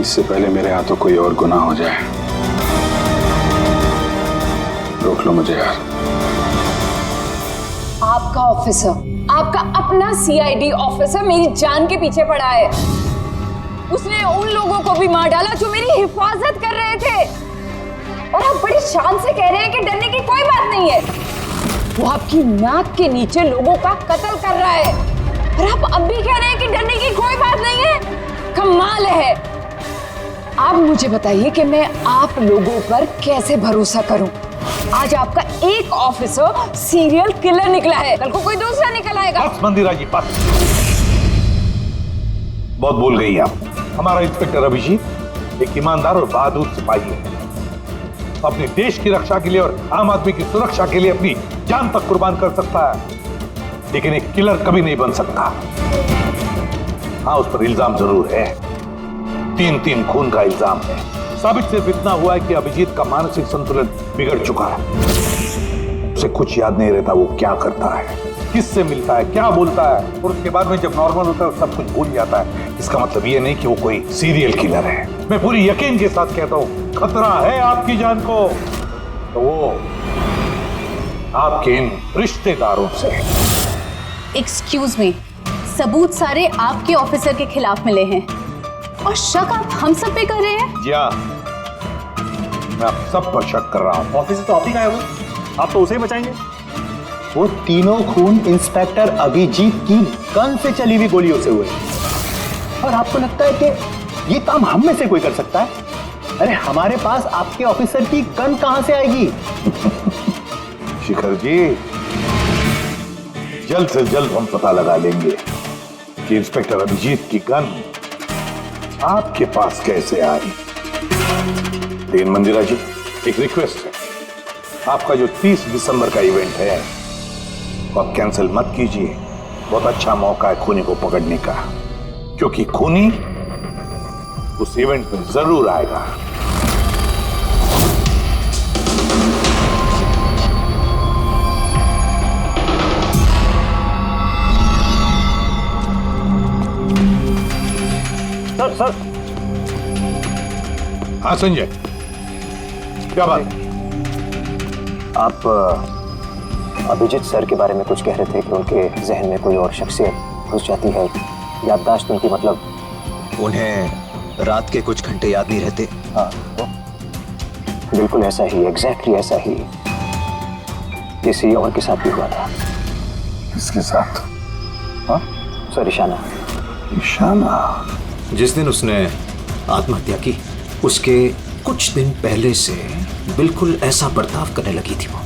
इससे पहले मेरे हाथों कोई और गुनाह हो जाए। रोक लो मुझे यार। आपका ऑफिसर, आपका अपना सीआईडी ऑफिसर मेरी जान के पीछे पड़ा है। उसने उन लोगों को भी मार डाला जो मेरी हिफाजत कर रहे थे, और आप बड़ी शान से कह रहे हैं कि डरने की कोई बात नहीं है। वो आपकी नाक के नीचे लोगों का कत्ल कर रहा है और आप अब भी कह रहे हैं कि डरने की कोई बात नहीं है। कमाल है। आप मुझे बताइए कि मैं आप लोगों पर कैसे भरोसा करूं। आज आपका एक ऑफिसर सीरियल किलर निकला है, कल को कोई दूसरा निकल आएगा। बस मंदिरा जी, बस। बहुत बोल गई आप। हमारा इंस्पेक्टर अभिजीत एक ईमानदार और बहादुर सिपाही है। अपने देश की रक्षा के लिए और आम आदमी की सुरक्षा के लिए अपनी जान तक कुर्बान कर सकता है, लेकिन एक किलर कभी नहीं बन सकता। हाँ, उस पर इल्जाम जरूर है, 3 खून का इल्जाम है। साबित सिर्फ इतना हुआ है कि अभिजीत का मानसिक संतुलन बिगड़ चुका है। उसे कुछ याद नहीं रहता वो क्या करता है, किससे मिलता है, क्या बोलता है, और उसके बाद में जब नॉर्मल होता है सब कुछ भूल जाता है। इसका मतलब ये नहीं कि वो कोई सीरियल किलर है। मैं पूरी यकीन के साथ कहता हूँ, खतरा है आपकी जान को तो वो आपके इन रिश्तेदारों से। एक्सक्यूज मी, सबूत सारे आपके ऑफिसर के खिलाफ मिले हैं और शक आप हम सब पे कर रहे हैं। जी हाँ, मैं आप सब पर शक कर रहा हूँ। ऑफिसर तो आप ही का है, वो आप तो उसे ही बचाएंगे। वो तीनों खून इंस्पेक्टर अभिजीत की गन से चली हुई गोलियों से हुए, और आपको लगता है कि ये काम हम में से कोई कर सकता है? अरे हमारे पास आपके ऑफिसर की गन कहां से आएगी? शिखर जी, जल्द से जल्द हम पता लगा लेंगे कि इंस्पेक्टर अभिजीत की गन आपके पास कैसे आई। लेकिन मंदिरा जी, एक रिक्वेस्ट है, आपका जो 30 दिसंबर का इवेंट है वो आप कैंसिल मत कीजिए। बहुत अच्छा मौका है खूनी को पकड़ने का, क्योंकि खूनी उस इवेंट में जरूर आएगा। सर हाँ संजय, क्या बात? आप अभिजीत सर के बारे में कुछ कह रहे थे कि उनके जहन में कोई और शख्सियत घुस जाती है, याददाश्त उनकी, मतलब उन्हें रात के कुछ घंटे याद नहीं रहते। हाँ, बिल्कुल ऐसा ही, एग्जैक्टली ऐसा ही किसी और के साथ भी हुआ था। किसके साथ? हाँ सर, ईशाना। ईशाना? जिस दिन उसने आत्महत्या की उसके कुछ दिन पहले से बिल्कुल ऐसा बर्ताव करने लगी थी वो।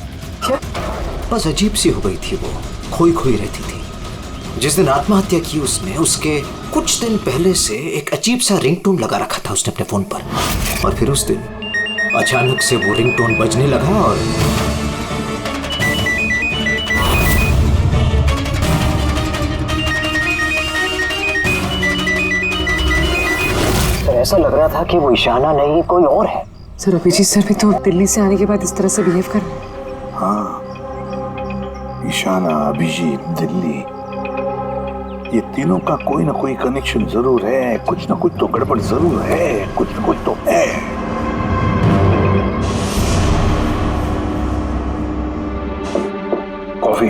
क्या? बस अजीब सी हो गई थी वो, खोई खोई रहती थी। जिस दिन आत्महत्या की उसने, उसके कुछ दिन पहले से एक अजीब सा रिंगटोन लगा रखा था उसने अपने फोन पर, और फिर उस दिन अचानक से वो रिंगटोन बजने लगा और ऐसा लग रहा था कि वो ईशाना नहीं कोई और है। सर, अभिजीत सर भी तो दिल्ली से आने के बाद इस तरह से बिहेव कर रहे हैं। हाँ, ईशाना, अभिजीत, दिल्ली, ये तीनों का कोई ना कोई कनेक्शन जरूर है, कुछ ना कुछ तो गड़बड़ जरूर है, कुछ ना कुछ तो है। कॉफी।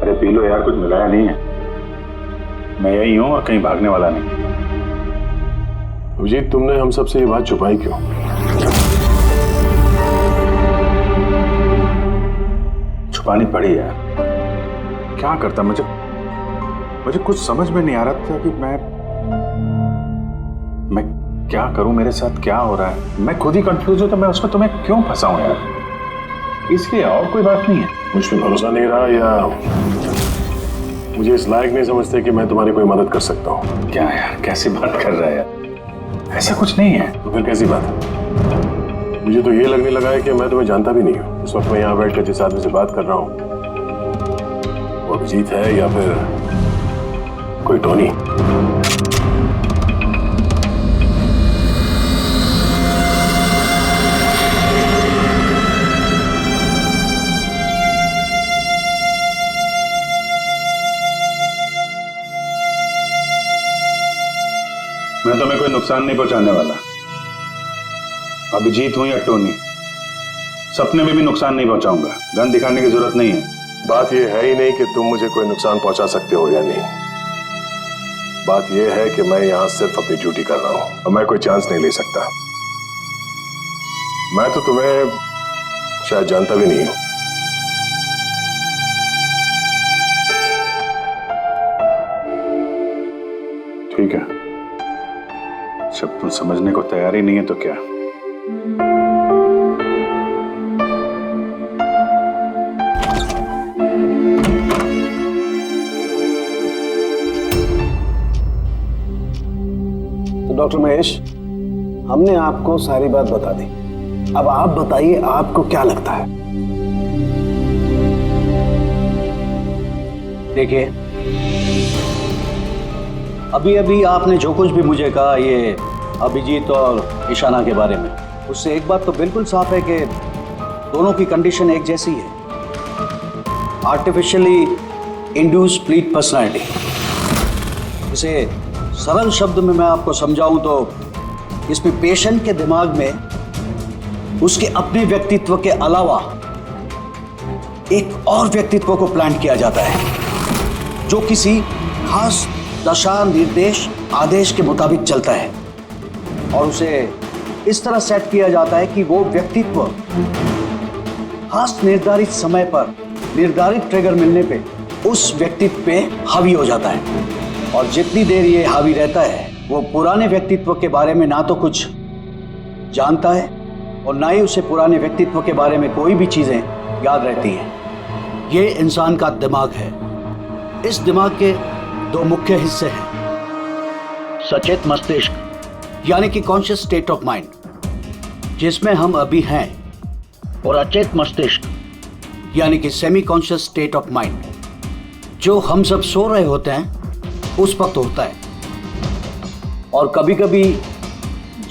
अरे पी लो यार, कुछ मिलाया नहीं है। मैं यही हूं और कहीं भागने वाला नहीं। अभिजीत, तुमने हम सबसे ये बात छुपाई क्यों? छुपानी पड़ी यार। क्या करता, मुझे कुछ समझ में नहीं आ रहा था कि मैं क्या करूं, मेरे साथ क्या हो रहा है। मैं खुद ही कंफ्यूज हूं, तो मैं उसमें तुम्हें क्यों फंसाऊं यार। इसलिए और कोई बात नहीं है। मुझ पर भरोसा नहीं रहा या मुझे इस लायक नहीं समझते कि मैं तुम्हारी कोई मदद कर सकता हूँ? क्या यार, कैसी बात कर रहा है यार, ऐसा कुछ नहीं है। तो फिर कैसी बात है? मुझे तो ये लगने लगा है कि मैं तुम्हें जानता भी नहीं हूँ। इस वक्त मैं यहाँ बैठकर जिस आदमी से बात कर रहा हूँ वो अभिजीत है या फिर कोई टोनी। मैं तुम्हें कोई नुकसान नहीं पहुंचाने वाला। अभिजीत हूं या टोनी, सपने में भी नुकसान नहीं पहुंचाऊंगा। गन दिखाने की जरूरत नहीं है। बात यह है ही नहीं कि तुम मुझे कोई नुकसान पहुंचा सकते हो या नहीं। बात यह है कि मैं यहां सिर्फ अपनी ड्यूटी कर रहा हूं और मैं कोई चांस नहीं ले सकता। मैं तो तुम्हें शायद जानता भी नहीं हूं। ठीक है, जब तुम समझने को तैयार ही नहीं है तो क्या। तो डॉक्टर महेश, हमने आपको सारी बात बता दी। अब आप बताइए, आपको क्या लगता है? देखिए, अभी अभी आपने जो कुछ भी मुझे कहा ये अभिजीत और ईशाना के बारे में, उससे एक बात तो बिल्कुल साफ है कि दोनों की कंडीशन एक जैसी है। Artificially induce split personality. इसे सरल शब्द में मैं आपको समझाऊं तो इसमें पेशेंट के दिमाग में उसके अपने व्यक्तित्व के अलावा एक और व्यक्तित्व को प्लांट किया जाता है जो किसी खास दशा, निर्देश, आदेश के मुताबिक चलता है और उसे इस तरह सेट किया जाता है कि वो व्यक्तित्व खास निर्धारित समय पर निर्धारित ट्रिगर मिलने पे उस व्यक्तित्व पे हावी हो जाता है। और जितनी देर ये हावी रहता है वो पुराने व्यक्तित्व के बारे में ना तो कुछ जानता है और ना ही उसे पुराने व्यक्तित्व के बारे में कोई भी चीजें याद रहती हैं। ये इंसान का दिमाग है। इस दिमाग के दो मुख्य हिस्से हैं, सचेत मस्तिष्क यानी कि कॉन्शियस स्टेट ऑफ माइंड जिसमें हम अभी हैं, और अचेत मस्तिष्क यानी कि semi conscious state of mind जो हम सब सो रहे होते हैं उस वक्त होता है। और कभी कभी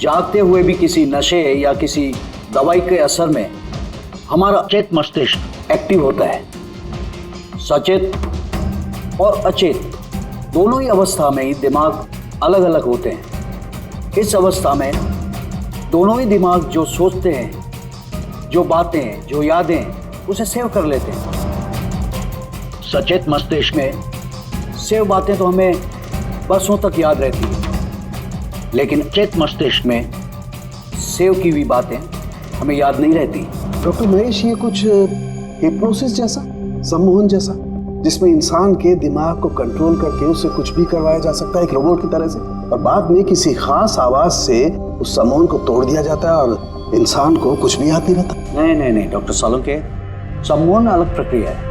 जागते हुए भी किसी नशे या किसी दवाई के असर में हमारा अचेत मस्तिष्क एक्टिव होता है। सचेत और अचेत दोनों ही अवस्था में ही दिमाग अलग अलग होते हैं। इस अवस्था में दोनों ही दिमाग जो सोचते हैं, जो बातें, जो यादें, उसे सेव कर लेते हैं। सचेत मस्तिष्क में सेव बातें तो हमें बरसों तक याद रहती हैं, लेकिन अचेत मस्तिष्क में सेव की हुई बातें हमें याद नहीं रहती। डॉक्टर महेश, ये कुछ हिप्नोसिस जैसा, सम्मोहन जैसा, जिसमें इंसान के दिमाग को कंट्रोल करके उससे कुछ भी करवाया जा सकता है एक रोबोट की तरह से, और बाद में किसी खास आवाज से उस सम्मोहन को तोड़ दिया जाता है और इंसान को कुछ भी याद नहीं रहता। नहीं डॉक्टर सोलंकी, सम्मोहन अलग प्रक्रिया है।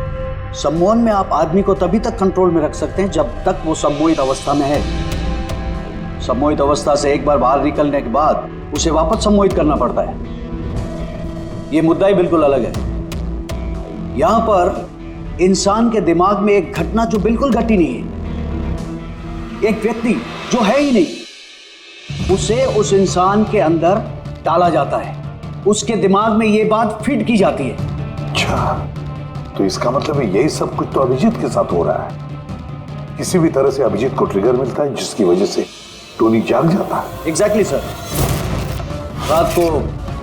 सम्मोहन में आप आदमी को तभी तक कंट्रोल में रख सकते हैं जब तक वो सम्मोहित अवस्था में है। सम्मोहित अवस्था से एक बार बाहर निकलने के बाद उसे वापस सम्मोहित करना पड़ता है। ये मुद्दा ही बिल्कुल अलग है। यहां पर इंसान के दिमाग में एक घटना जो बिल्कुल घटी नहीं है, एक व्यक्ति जो है ही नहीं, उसे उस इंसान के अंदर डाला जाता है। उसके दिमाग में ये बात फिट की जाती है। अच्छा, तो इसका मतलब है यही सब कुछ तो अभिजीत के साथ हो रहा है। किसी भी तरह से अभिजीत को ट्रिगर मिलता है जिसकी वजह से टोनी जाग जाता है। Exactly sir. रात को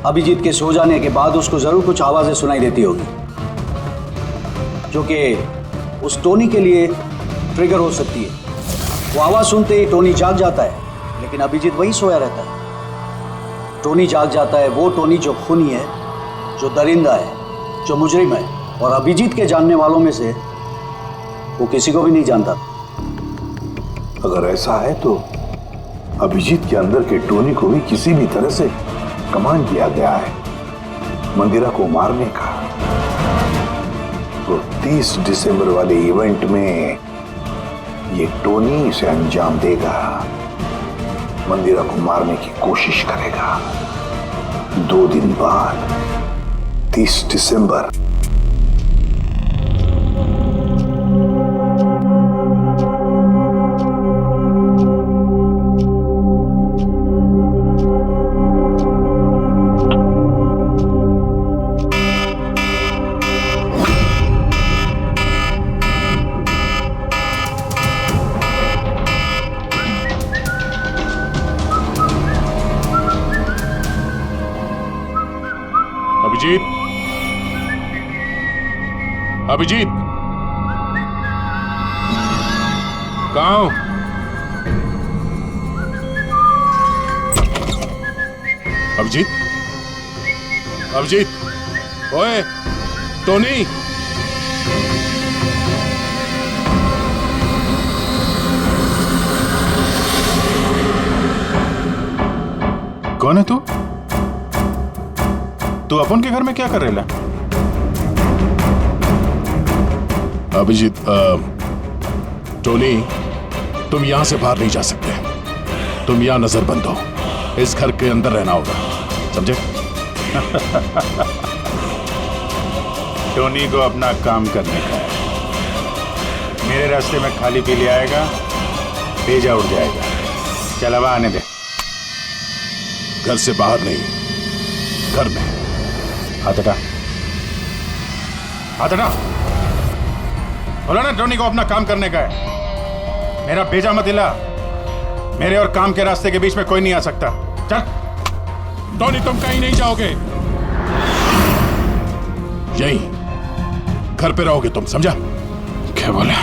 अभिजीत के सो जाने के बाद उसको जरूर कुछ आवाजें सुनाई देती होगी जो कि उस टोनी के लिए ट्रिगर हो सकती है। वो आवाज सुनते ही टोनी जाग जाता है, लेकिन अभिजीत वही सोया रहता है। टोनी जाग जाता है वो टोनी जो खूनी है, जो दरिंदा है, जो मुजरिम है, और अभिजीत के जानने वालों में से वो किसी को भी नहीं जानता। अगर ऐसा है तो अभिजीत के अंदर के टोनी को भी किसी भी तरह से कमांड दिया गया है मंदिरा को मारने का। तो 30 दिसंबर वाले इवेंट में ये टोनी इसे अंजाम देगा, मंदिरा को मारने की कोशिश करेगा। 2 दिन बाद 30 दिसंबर। अभिजीत, अभिजीत, कहाँ हो? अभिजीत, अभिजीत, ओए, टोनी, कौन है तू? तू अपन के घर में क्या कर रहे ला? अभिजीत, टोनी, तुम यहां से बाहर नहीं जा सकते। तुम यहां नजरबंद हो। इस घर के अंदर रहना होगा, समझे? टोनी को अपना काम करने का है। मेरे रास्ते में खाली पीली आएगा, भेजा उड़ जाएगा। चल अब आने दे। घर से बाहर नहीं, घर में। हाथ हटा, हाथ हटा। बोला ना टोनी को अपना काम करने का है। मेरा भेजा मत हिला। मेरे और काम के रास्ते के बीच में कोई नहीं आ सकता। चल टोनी, तुम कहीं नहीं जाओगे। यही घर पे रहोगे तुम, समझा? क्या बोला?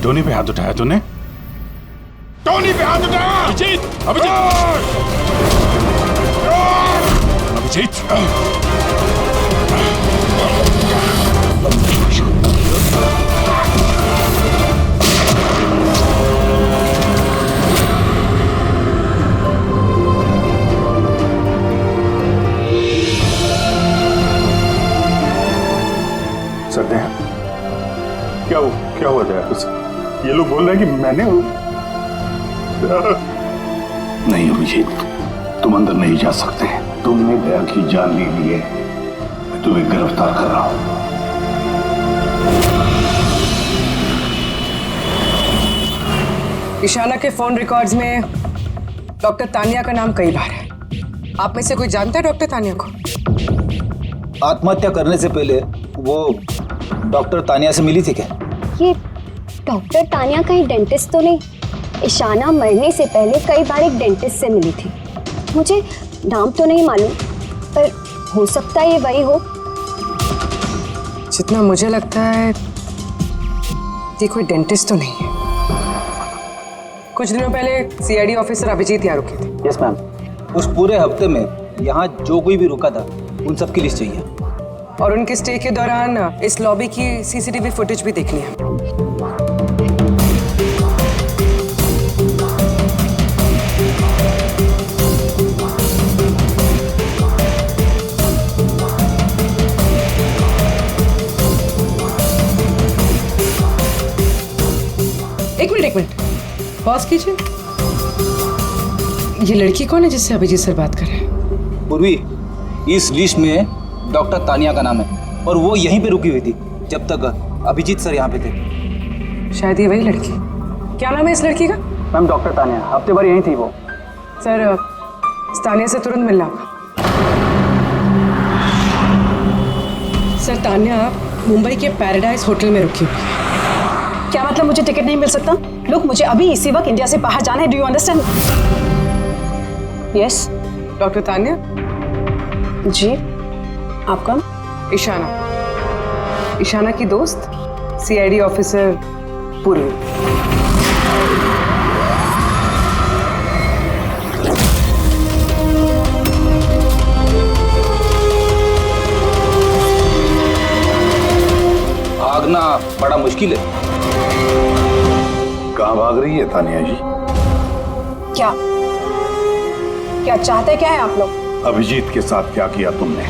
टोनी पे हाथ उठाया तूने? टोनी पे हाथ उठाया? अभिजीत, अभिजीत, अभिजीत, सरदे, क्या हुआ था उसे? ये लोग बोल रहे हैं कि मैंने नहीं अभिजीत, तुम अंदर नहीं जा सकते। तुमने दया की जान ले ली है, मैं तुम्हें गिरफ्तार कर रहा हूं। ईशाना के फोन रिकॉर्ड्स में डॉक्टर तानिया का नाम कई बार है। आप में से कोई जानता है डॉक्टर तानिया को? आत्महत्या करने से पहले वो डॉक्टर तानिया से मिली थी क्या? ये डॉक्टर तानिया कहीं डेंटिस्ट तो नहीं? ईशाना मरने से पहले कई बार एक डेंटिस्ट से मिली थी। मुझे नाम तो नहीं मालूम, पर हो सकता है ये वही हो। जितना मुझे लगता है ये कोई डेंटिस्ट तो नहीं है। कुछ दिनों पहले सीआईडी ऑफिसर अभिजीत यहाँ रुके थे। Yes ma'am. उस पूरे हफ्ते में यहाँ जो कोई भी रुका था उन सब की लिस्ट चाहिए, और उनके स्टे के दौरान इस लॉबी की सीसीटीवी फुटेज भी देखनी है। एक मिनट पॉज कीजिए। ये लड़की कौन है जिससे अभिजीत सर बात कर रहे हैं? पूर्वी, इस लिस्ट में डॉक्टर तानिया का नाम है और वो यहीं पे रुकी हुई थी जब तक अभिजीत सर यहाँ पे थे। शायद ये वही लड़की। क्या नाम है इस लड़की का? मैम डॉक्टर तानिया, हफ्ते भर यहीं थी वो। सर तानिया से तुरंत मिलना होगा। सर तान्या मुंबई के पैराडाइज होटल में रुकी हुई है। क्या मतलब मुझे टिकट नहीं मिल सकता? लुक, मुझे अभी इसी वक्त इंडिया से बाहर जाना है। Do you understand? Yes. Doctor Tanya? जी, आप कौन? ईशाना, ईशाना की दोस्त, सीआईडी ऑफिसर पूर्वी। भागना बड़ा मुश्किल है। कहाँ भाग रही है तानिया जी? क्या क्या चाहते क्या है आप लोग? अभिजीत के साथ क्या किया तुमने?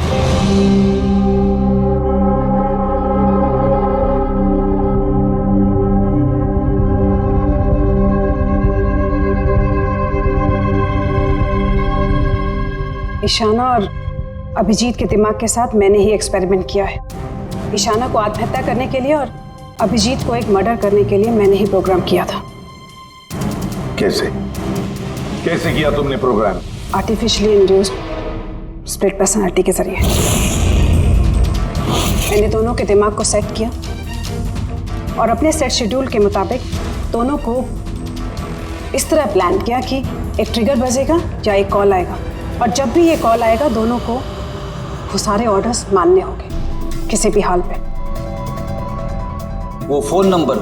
ईशाना और अभिजीत के दिमाग के साथ मैंने ही एक्सपेरिमेंट किया है। ईशाना को आत्महत्या करने के लिए और अभिजीत को एक मर्डर करने के लिए मैंने ही प्रोग्राम किया था। कैसे कैसे किया तुमने program? Artificially induced split personality के जरिए मैंने दोनों के दिमाग को सेट किया और अपने सेट शेड्यूल के मुताबिक दोनों को इस तरह प्लान किया कि एक ट्रिगर बजेगा या एक कॉल आएगा, और जब भी ये कॉल आएगा दोनों को वो सारे ऑर्डर्स मानने होंगे किसी भी हाल पे। वो फोन नंबर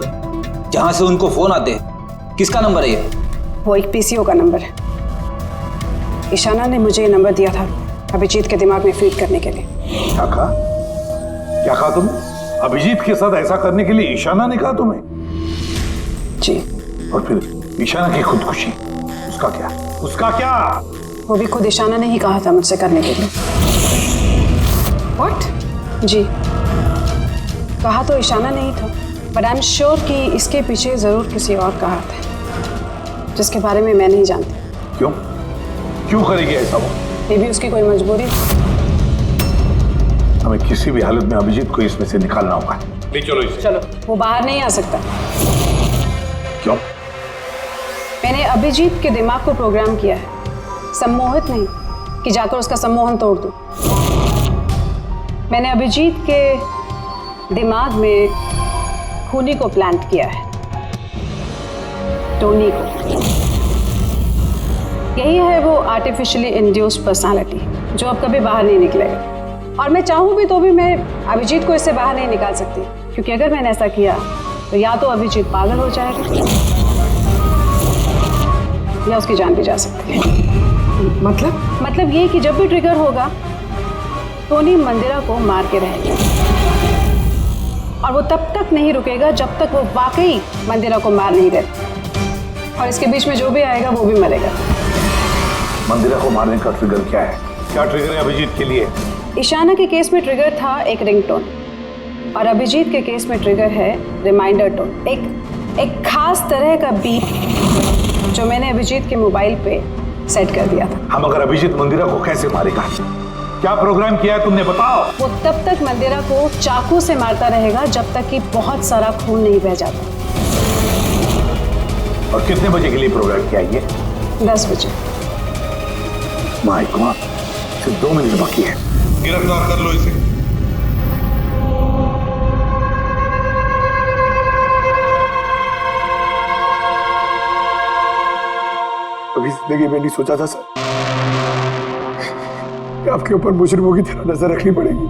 जहां से उनको फोन आते हैं, किसका नंबर है ये? वो एक पीसीओ का नंबर है। ईशाना ने मुझे ये नंबर दिया था अभिजीत के दिमाग में फीड करने के लिए। क्या कहा? क्या कहा तुम? अभिजीत के साथ ऐसा करने के लिए ईशाना ने कहा तुम्हें? जी। और फिर ईशाना की खुदकुशी, उसका क्या? उसका क्या? वो भी खुद ईशाना ने ही कहा था मुझसे करने के लिए। What? जी, कहा तो ईशाना ने ही था, बट आई एम श्योर कि इसके पीछे जरूर किसी और का हाथ है जिसके बारे में मैं नहीं जानती। क्यों? क्यों करेगी ऐसा वो? ये भी उसकी कोई मजबूरी। हमें किसी भी हालत में अभिजीत को इसमें से निकालना होगा। ले चलो इसे। चलो। वो बाहर नहीं आ सकता। क्यों? मैंने अभिजीत के दिमाग को प्रोग्राम किया है, सम्मोहित नहीं कि जाकर उसका सम्मोहन तोड़ दूं। मैंने अभिजीत के दिमाग में खूनी को प्लांट किया है, टोनी को। यही है वो आर्टिफिशियली इंड्यूस्ड पर्सनालिटी जो अब कभी बाहर नहीं निकलेगा। और मैं चाहूँ भी तो भी मैं अभिजीत को इससे बाहर नहीं निकाल सकती, क्योंकि अगर मैंने ऐसा किया तो या तो अभिजीत पागल हो जाएगा या उसकी जान भी जा सकती है। मतलब ये कि जब भी ट्रिगर होगा टोनी मंदिरा को मार के रहेगा, और वो तब तक नहीं रुकेगा जब तक वो वाकई मंदिरा को मार नहीं देता, और इसके बीच में जो भी आएगा वो भी मरेगा। मंदिरा को मारने का ट्रिगर क्या है? क्या ट्रिगर है अभिजीत के लिए? ईशाना के केस में ट्रिगर था एक रिंगटोन, और अभिजीत के केस में ट्रिगर है रिमाइंडर टोन, एक खास तरह का बीप जो मैंने अभिजीत के मोबाइल पे सेट कर दिया था। हम अगर अभिजीत मंदिरा को कैसे मारेगा? क्या प्रोग्राम किया है तुमने, बताओ। वो तब तक मंदिरा को चाकू से मारता रहेगा जब तक कि बहुत सारा खून नहीं बह जाता। और कितने बजे के लिए प्रोग्राम किया ये? 10 बजे। माय गॉड, सिर्फ 2 मिनट बाकी है। गिरफ्तार कर लो इसे। कभी जिंदगी में नहीं सोचा था सर कि आपके ऊपर मुजरिमों की तरह नजर रखनी पड़ेगी।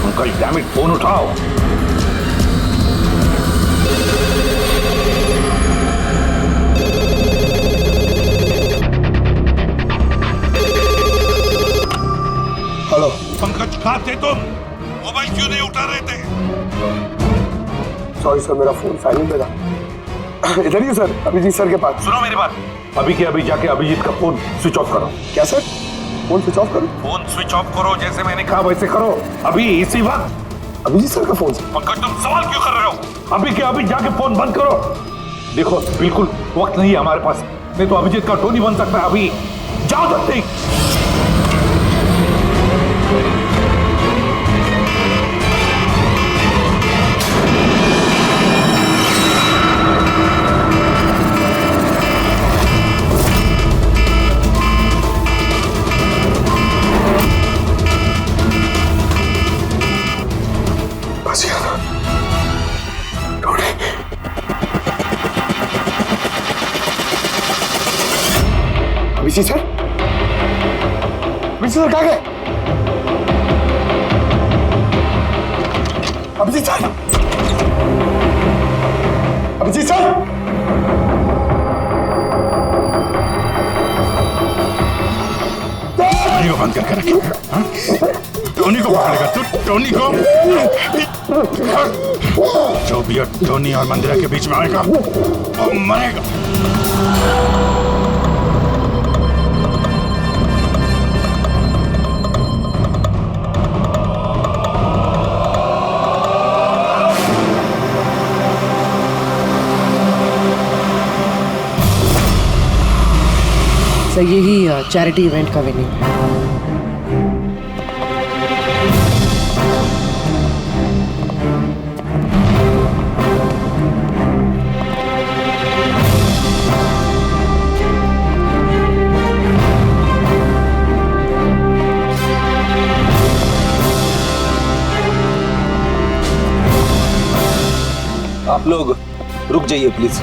अंकल डैम इट, फोन उठाओ। हेलो पंकज, कहाँ थे तुम? मोबाइल क्यों नहीं उठा रहे थे? सॉरी सर, मेरा फोन साइलेंट पे था। इधर ही सर, अभिजीत सर के पास। सुनो मेरी बात, अभी के अभी जाके अभिजीत का फोन स्विच ऑफ करो। क्या सर? फोन स्विच ऑफ करो? फोन स्विच ऑफ करो, जैसे मैंने कहा वैसे करो, अभी इसी वक्त। अभिजीत सर का फोन? पंकज, तुम सवाल क्यों कर रहे हो? अभी के अभी जाके फोन बंद करो। देखो, बिल्कुल वक्त नहीं है हमारे पास, नहीं तो अभिजीत का टोनी बन सकता है। अभी जाओ जल्दी। बस गया था। Tony. Abhijit sir? Abhijit sir कहाँ गए? Abhijit sir? Abhijit sir? Tony को बंद करके रखे। हाँ? टोनी को पकड़ेगा तू? टोनी को? जो भी टोनी और मंदिरा के बीच में आएगा वो मरेगा। सर यही चैरिटी इवेंट का वेन्यू है। आप लोग रुक जाइए please.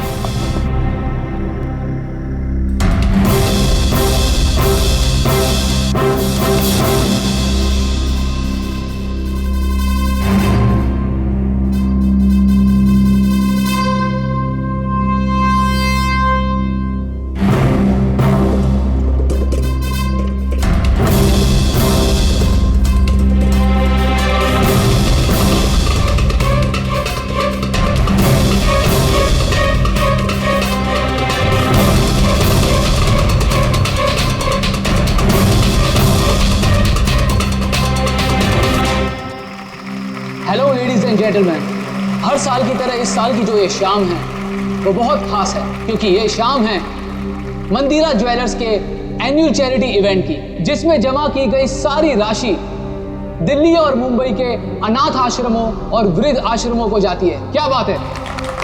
Hello ladies and gentleman, हर साल की तरह इस साल की जो ये शाम है वो बहुत खास है, क्योंकि ये शाम है मंदिरा ज्वेलर्स के एनुअल चैरिटी इवेंट की, जिसमें जमा की गई सारी राशि दिल्ली और मुंबई के अनाथ आश्रमों और वृद्ध आश्रमों को जाती है। क्या बात है,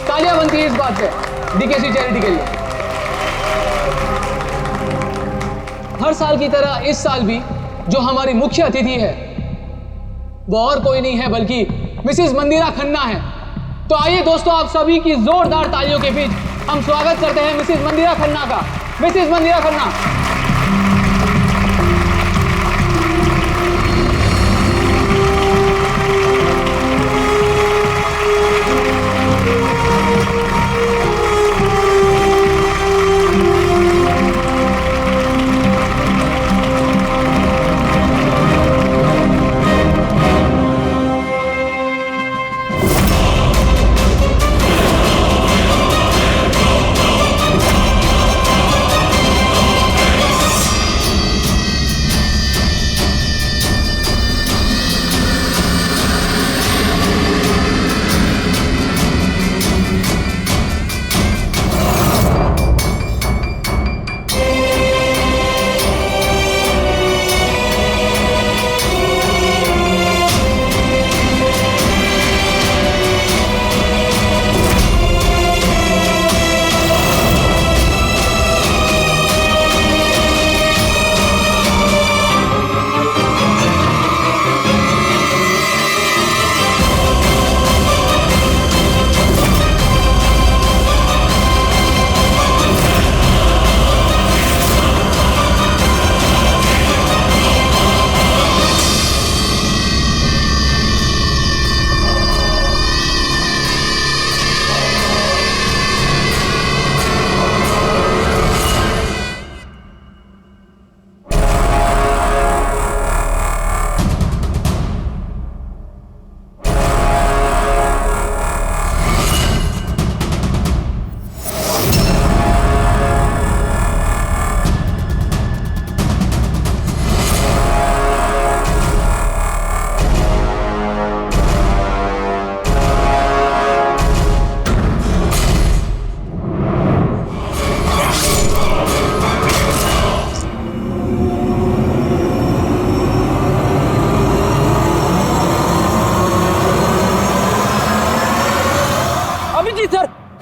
तालियां बनती है इस बात पे डीकेसी चैरिटी के लिए। हर साल की तरह इस साल भी जो हमारी मुख्य अतिथि है वो और कोई नहीं है बल्कि मिसेस मंदिरा खन्ना है। तो आइए दोस्तों, आप सभी की जोरदार तालियों के बीच हम स्वागत करते हैं मिसेस मंदिरा खन्ना का। Mrs Mandira Khanna.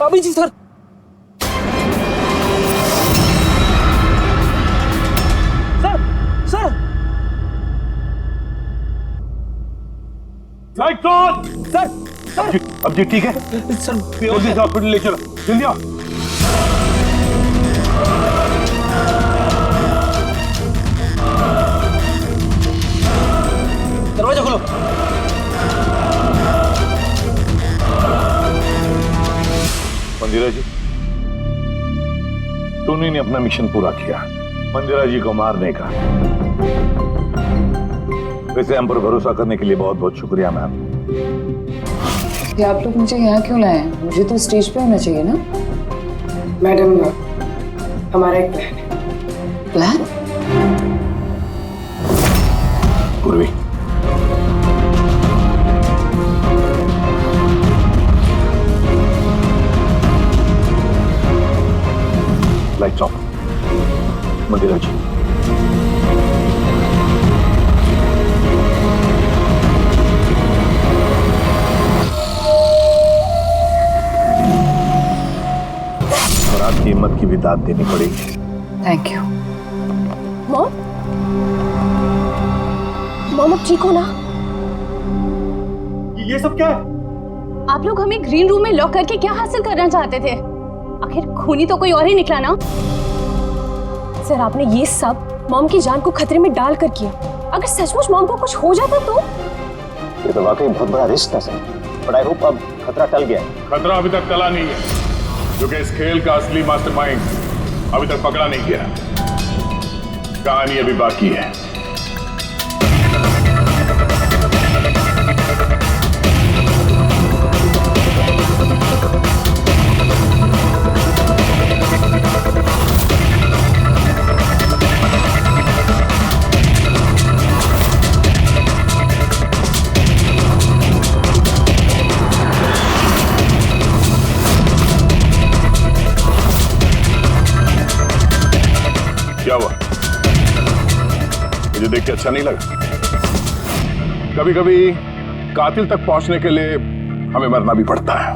Abhijeet sir. Sir light on. Sir sir अब जी ठीक है सर, जल्दी से हॉस्पिटल ले चलो, जल्दी आओ। दरवाजा खोलो। मंदिरा जी, टोनी ने अपना मिशन पूरा किया, मंदिरा जी को मारने का। वैसे हम पर भरोसा करने के लिए बहुत बहुत शुक्रिया मैम। ये आप लोग मुझे यहाँ क्यों लाए हैं? मुझे तो स्टेज पे होना चाहिए ना। मैडम, हमारा एक प्लान है। प्लान? पूर्वी, लाइट्स ऑफ। मंदिरा जी, और आपकी हिम्मत की भी दाद देनी पड़ेगी। Thank you. मॉम, मॉम अब ठीक हो ना? ये सब क्या है? आप लोग हमें ग्रीन रूम में लॉक करके क्या हासिल करना चाहते थे? आखिर खूनी तो कोई और ही निकला ना। सर, आपने ये सब मॉम की जान को खतरे में डाल कर किया। अगर सचमुच मॉम को कुछ हो जाता तो? ये तो वाकई बहुत बड़ा रिस्क था सर, बट आई होप अब खतरा टल गया है। खतरा अभी तक टला नहीं है, क्योंकि इस खेल का असली मास्टरमाइंड अभी तक पकड़ा नहीं गया। कहानी अभी बाकी है। क्या हुआ? मुझे देख के अच्छा नहीं लगा? कभी कभी कातिल तक पहुंचने के लिए हमें मरना भी पड़ता है।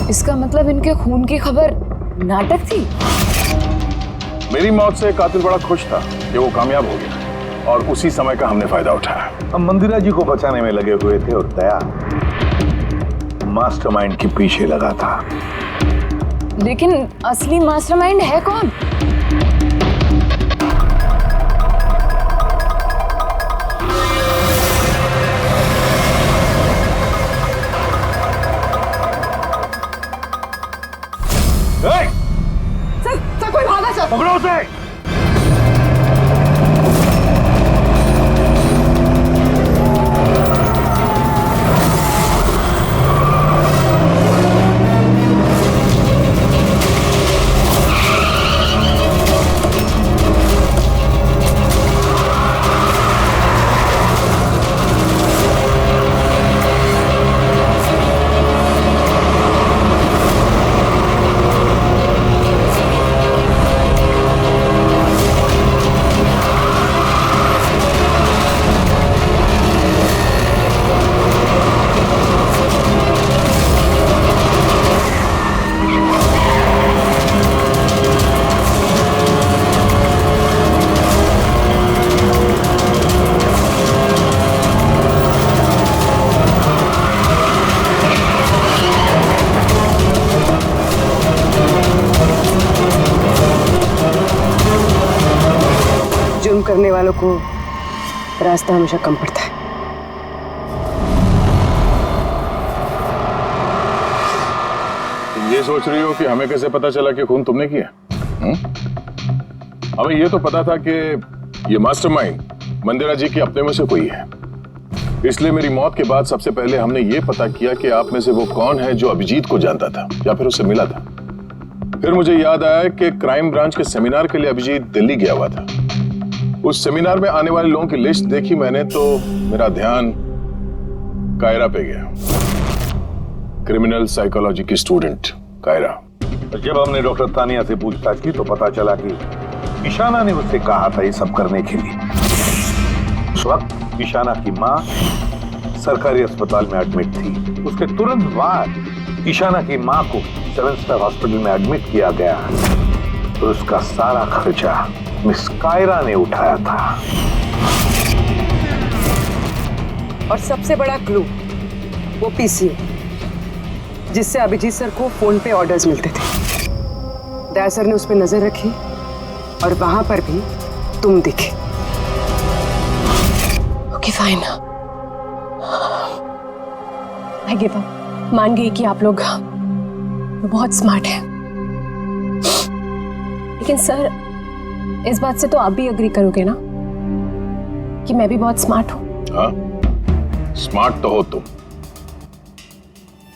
इसका मतलब इनके खून की खबर नाटक थी? मेरी मौत से कातिल बड़ा खुश था कि वो कामयाब हो गया, और उसी समय का हमने फायदा उठाया। हम मंदिरा जी को बचाने में लगे हुए थे और दया मास्टरमाइंड के पीछे लगा था। लेकिन असली मास्टरमाइंड है कौन? सर, कोई भागा सर। पकड़ो उसे। जुर्म करने वालों को रास्ता हमेशा कम पड़ता है। तुम ये सोच रही हो कि हमें कैसे पता चला कि खून तुमने किया? हमें ये तो पता था कि ये मास्टरमाइंड मंदिरा जी के अपने में से कोई है। इसलिए मेरी मौत के बाद सबसे पहले हमने ये पता किया कि आप में से वो कौन है जो अभिजीत को जानता था या फिर उससे मिला था। फिर मुझे याद आया कि क्राइम ब्रांच के सेमिनार के लिए अभिजीत दिल्ली गया हुआ था। उस सेमिनार में आने वाले लोगों की लिस्ट देखी मैंने तो मेरा ध्यान कायरा पे गया, क्रिमिनल साइकोलॉजी की स्टूडेंट कायरा। जब हमने डॉक्टर तानिया से पूछताछ की तो पता चला कि ईशाना ने उससे कहा था ये सब करने के लिए। उस वक्त ईशाना की माँ सरकारी अस्पताल में एडमिट थी। उसके तुरंत बाद ईशाना की मां को 7 स्टार हॉस्पिटल में एडमिट किया गया तो उसका सारा खर्चा मिस कायरा ने उठाया था। और सबसे बड़ा क्लू वो पीसीओ, जिससे अभिजीत सर को फोन पे ऑर्डर्स मिलते थे। दया सर ने उस पर नजर रखी और वहां पर भी तुम दिखे। Okay fine, I give up. मान गई कि आप लोग बहुत स्मार्ट हैं, लेकिन सर इस बात से तो आप भी एग्री करोगे ना कि मैं भी बहुत स्मार्ट हूँ। हाँ, स्मार्ट तो हो तुम।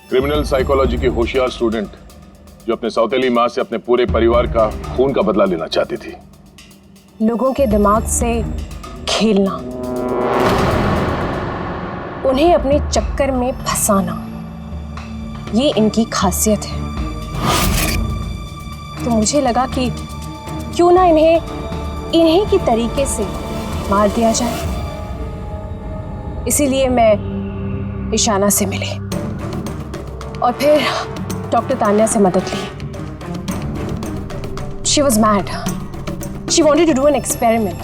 क्रिमिनल साइकोलॉजी की होशियार स्टूडेंट जो अपने सौतेली मां से अपने पूरे परिवार का खून का बदला लेना चाहती थी। लोगों के दिमाग से खेलना, उन्हें अपने चक्कर में फंसाना, ये इनकी खासियत है। तो मुझे लगा कि क्यों ना इन्हीं की तरीके से मार दिया जाए। इसीलिए मैं ईशाना से मिली और फिर डॉक्टर तान्या से मदद ली। She was mad. She wanted to do an experiment.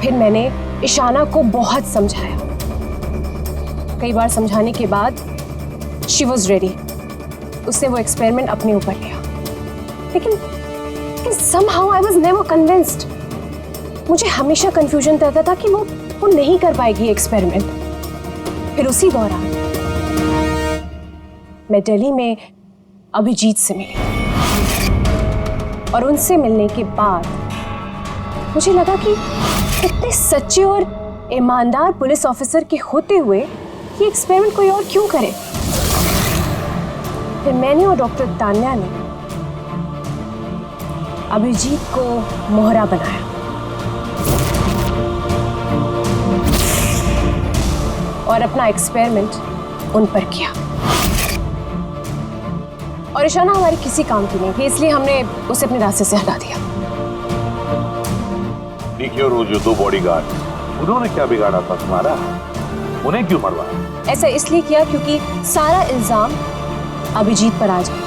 फिर मैंने ईशाना को बहुत समझाया। कई बार समझाने के बाद She was ready. उसने वो एक्सपेरिमेंट अपने ऊपर लिया, लेकिन somehow I was never convinced. मुझे हमेशा कंफ्यूजन रहता था कि वो नहीं कर पाएगी एक्सपेरिमेंट। फिर उसी दौरान मैं दिल्ली में अभिजीत से मिली और उनसे मिलने के बाद मुझे लगा कि इतने सच्चे और ईमानदार पुलिस ऑफिसर के होते हुए ये एक्सपेरिमेंट कोई और क्यों करे। फिर मैंने और डॉक्टर तान्या ने अभिजीत को मोहरा बनाया और अपना एक्सपेरिमेंट उन पर किया। और ईशाना हमारे किसी काम की नहीं थी, इसलिए हमने उसे अपने रास्ते से हटा दिया। देखिए, और वो जो 2 बॉडीगार्ड, उन्होंने क्या बिगाड़ा था तुम्हारा? उन्हें क्यों मरवाया? ऐसा इसलिए किया क्योंकि सारा इल्जाम अभिजीत पर आ जाए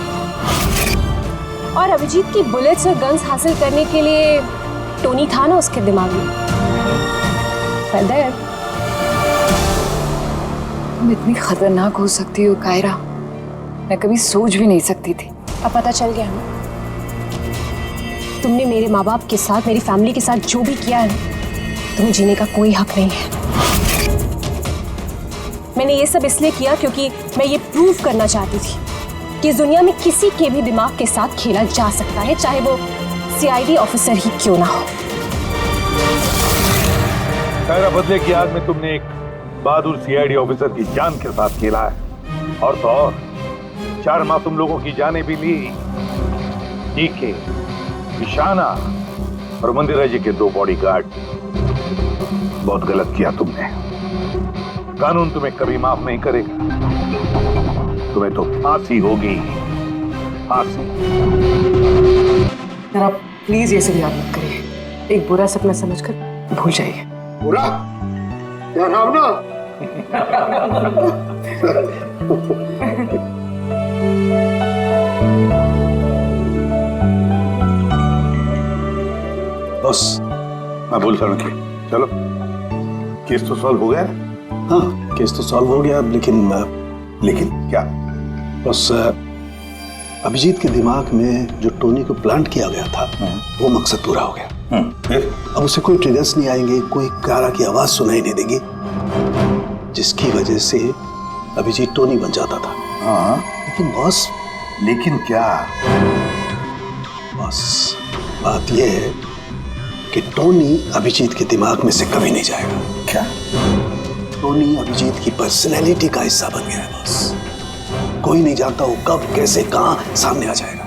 और अभिजीत की बुलेट्स और गन्स हासिल करने के लिए टोनी था ना उसके दिमाग में। तुम इतनी खतरनाक हो सकती हो कायरा, मैं कभी सोच भी नहीं सकती थी। अब पता चल गया ना, तुमने मेरे माँ बाप के साथ, मेरी फैमिली के साथ जो भी किया है, तुम्हें जीने का कोई हक नहीं है। मैंने ये सब इसलिए किया क्योंकि मैं ये प्रूव करना चाहती थी कि इस दुनिया में किसी के भी दिमाग के साथ खेला जा सकता है, चाहे वो सीआईडी ऑफिसर ही क्यों ना हो। कायरा, बदले की आग में तुमने एक बहादुर सीआईडी ऑफिसर की जान के साथ खेला है, और तो और 4 मासूम लोगों की जानें भी ली। डीके, ईशाना और मंदिरा जी के 2 बॉडीगार्ड। बहुत गलत किया तुमने। कानून तुम्हें कभी माफ नहीं करेगा। तुम्हें तो फांसी होगी, फांसी। जरा प्लीज ये सब याद मत करिए। एक बुरा सपना समझकर भूल जाइए। बुरा यार, आप ना बस मैं बोलता हूँ कि चलो, केस तो सॉल्व हो गया। हाँ, केस तो सॉल्व हो गया, लेकिन क्या? बस अभिजीत के दिमाग में जो टोनी को प्लांट किया गया था वो मकसद पूरा हो गया। अब उसे कोई ट्रिगर्स नहीं आएंगे, कोई कारा की आवाज सुनाई नहीं देगी, जिसकी वजह से अभिजीत टोनी बन जाता था। हाँ, लेकिन बॉस, लेकिन क्या? बस बात यह है कि टोनी अभिजीत के दिमाग में से कभी नहीं जाएगा। क्या? टोनी अभिजीत की पर्सनैलिटी का हिस्सा बन गया है बॉस। कोई नहीं जानता वो कब, कैसे, कहां सामने आ जाएगा।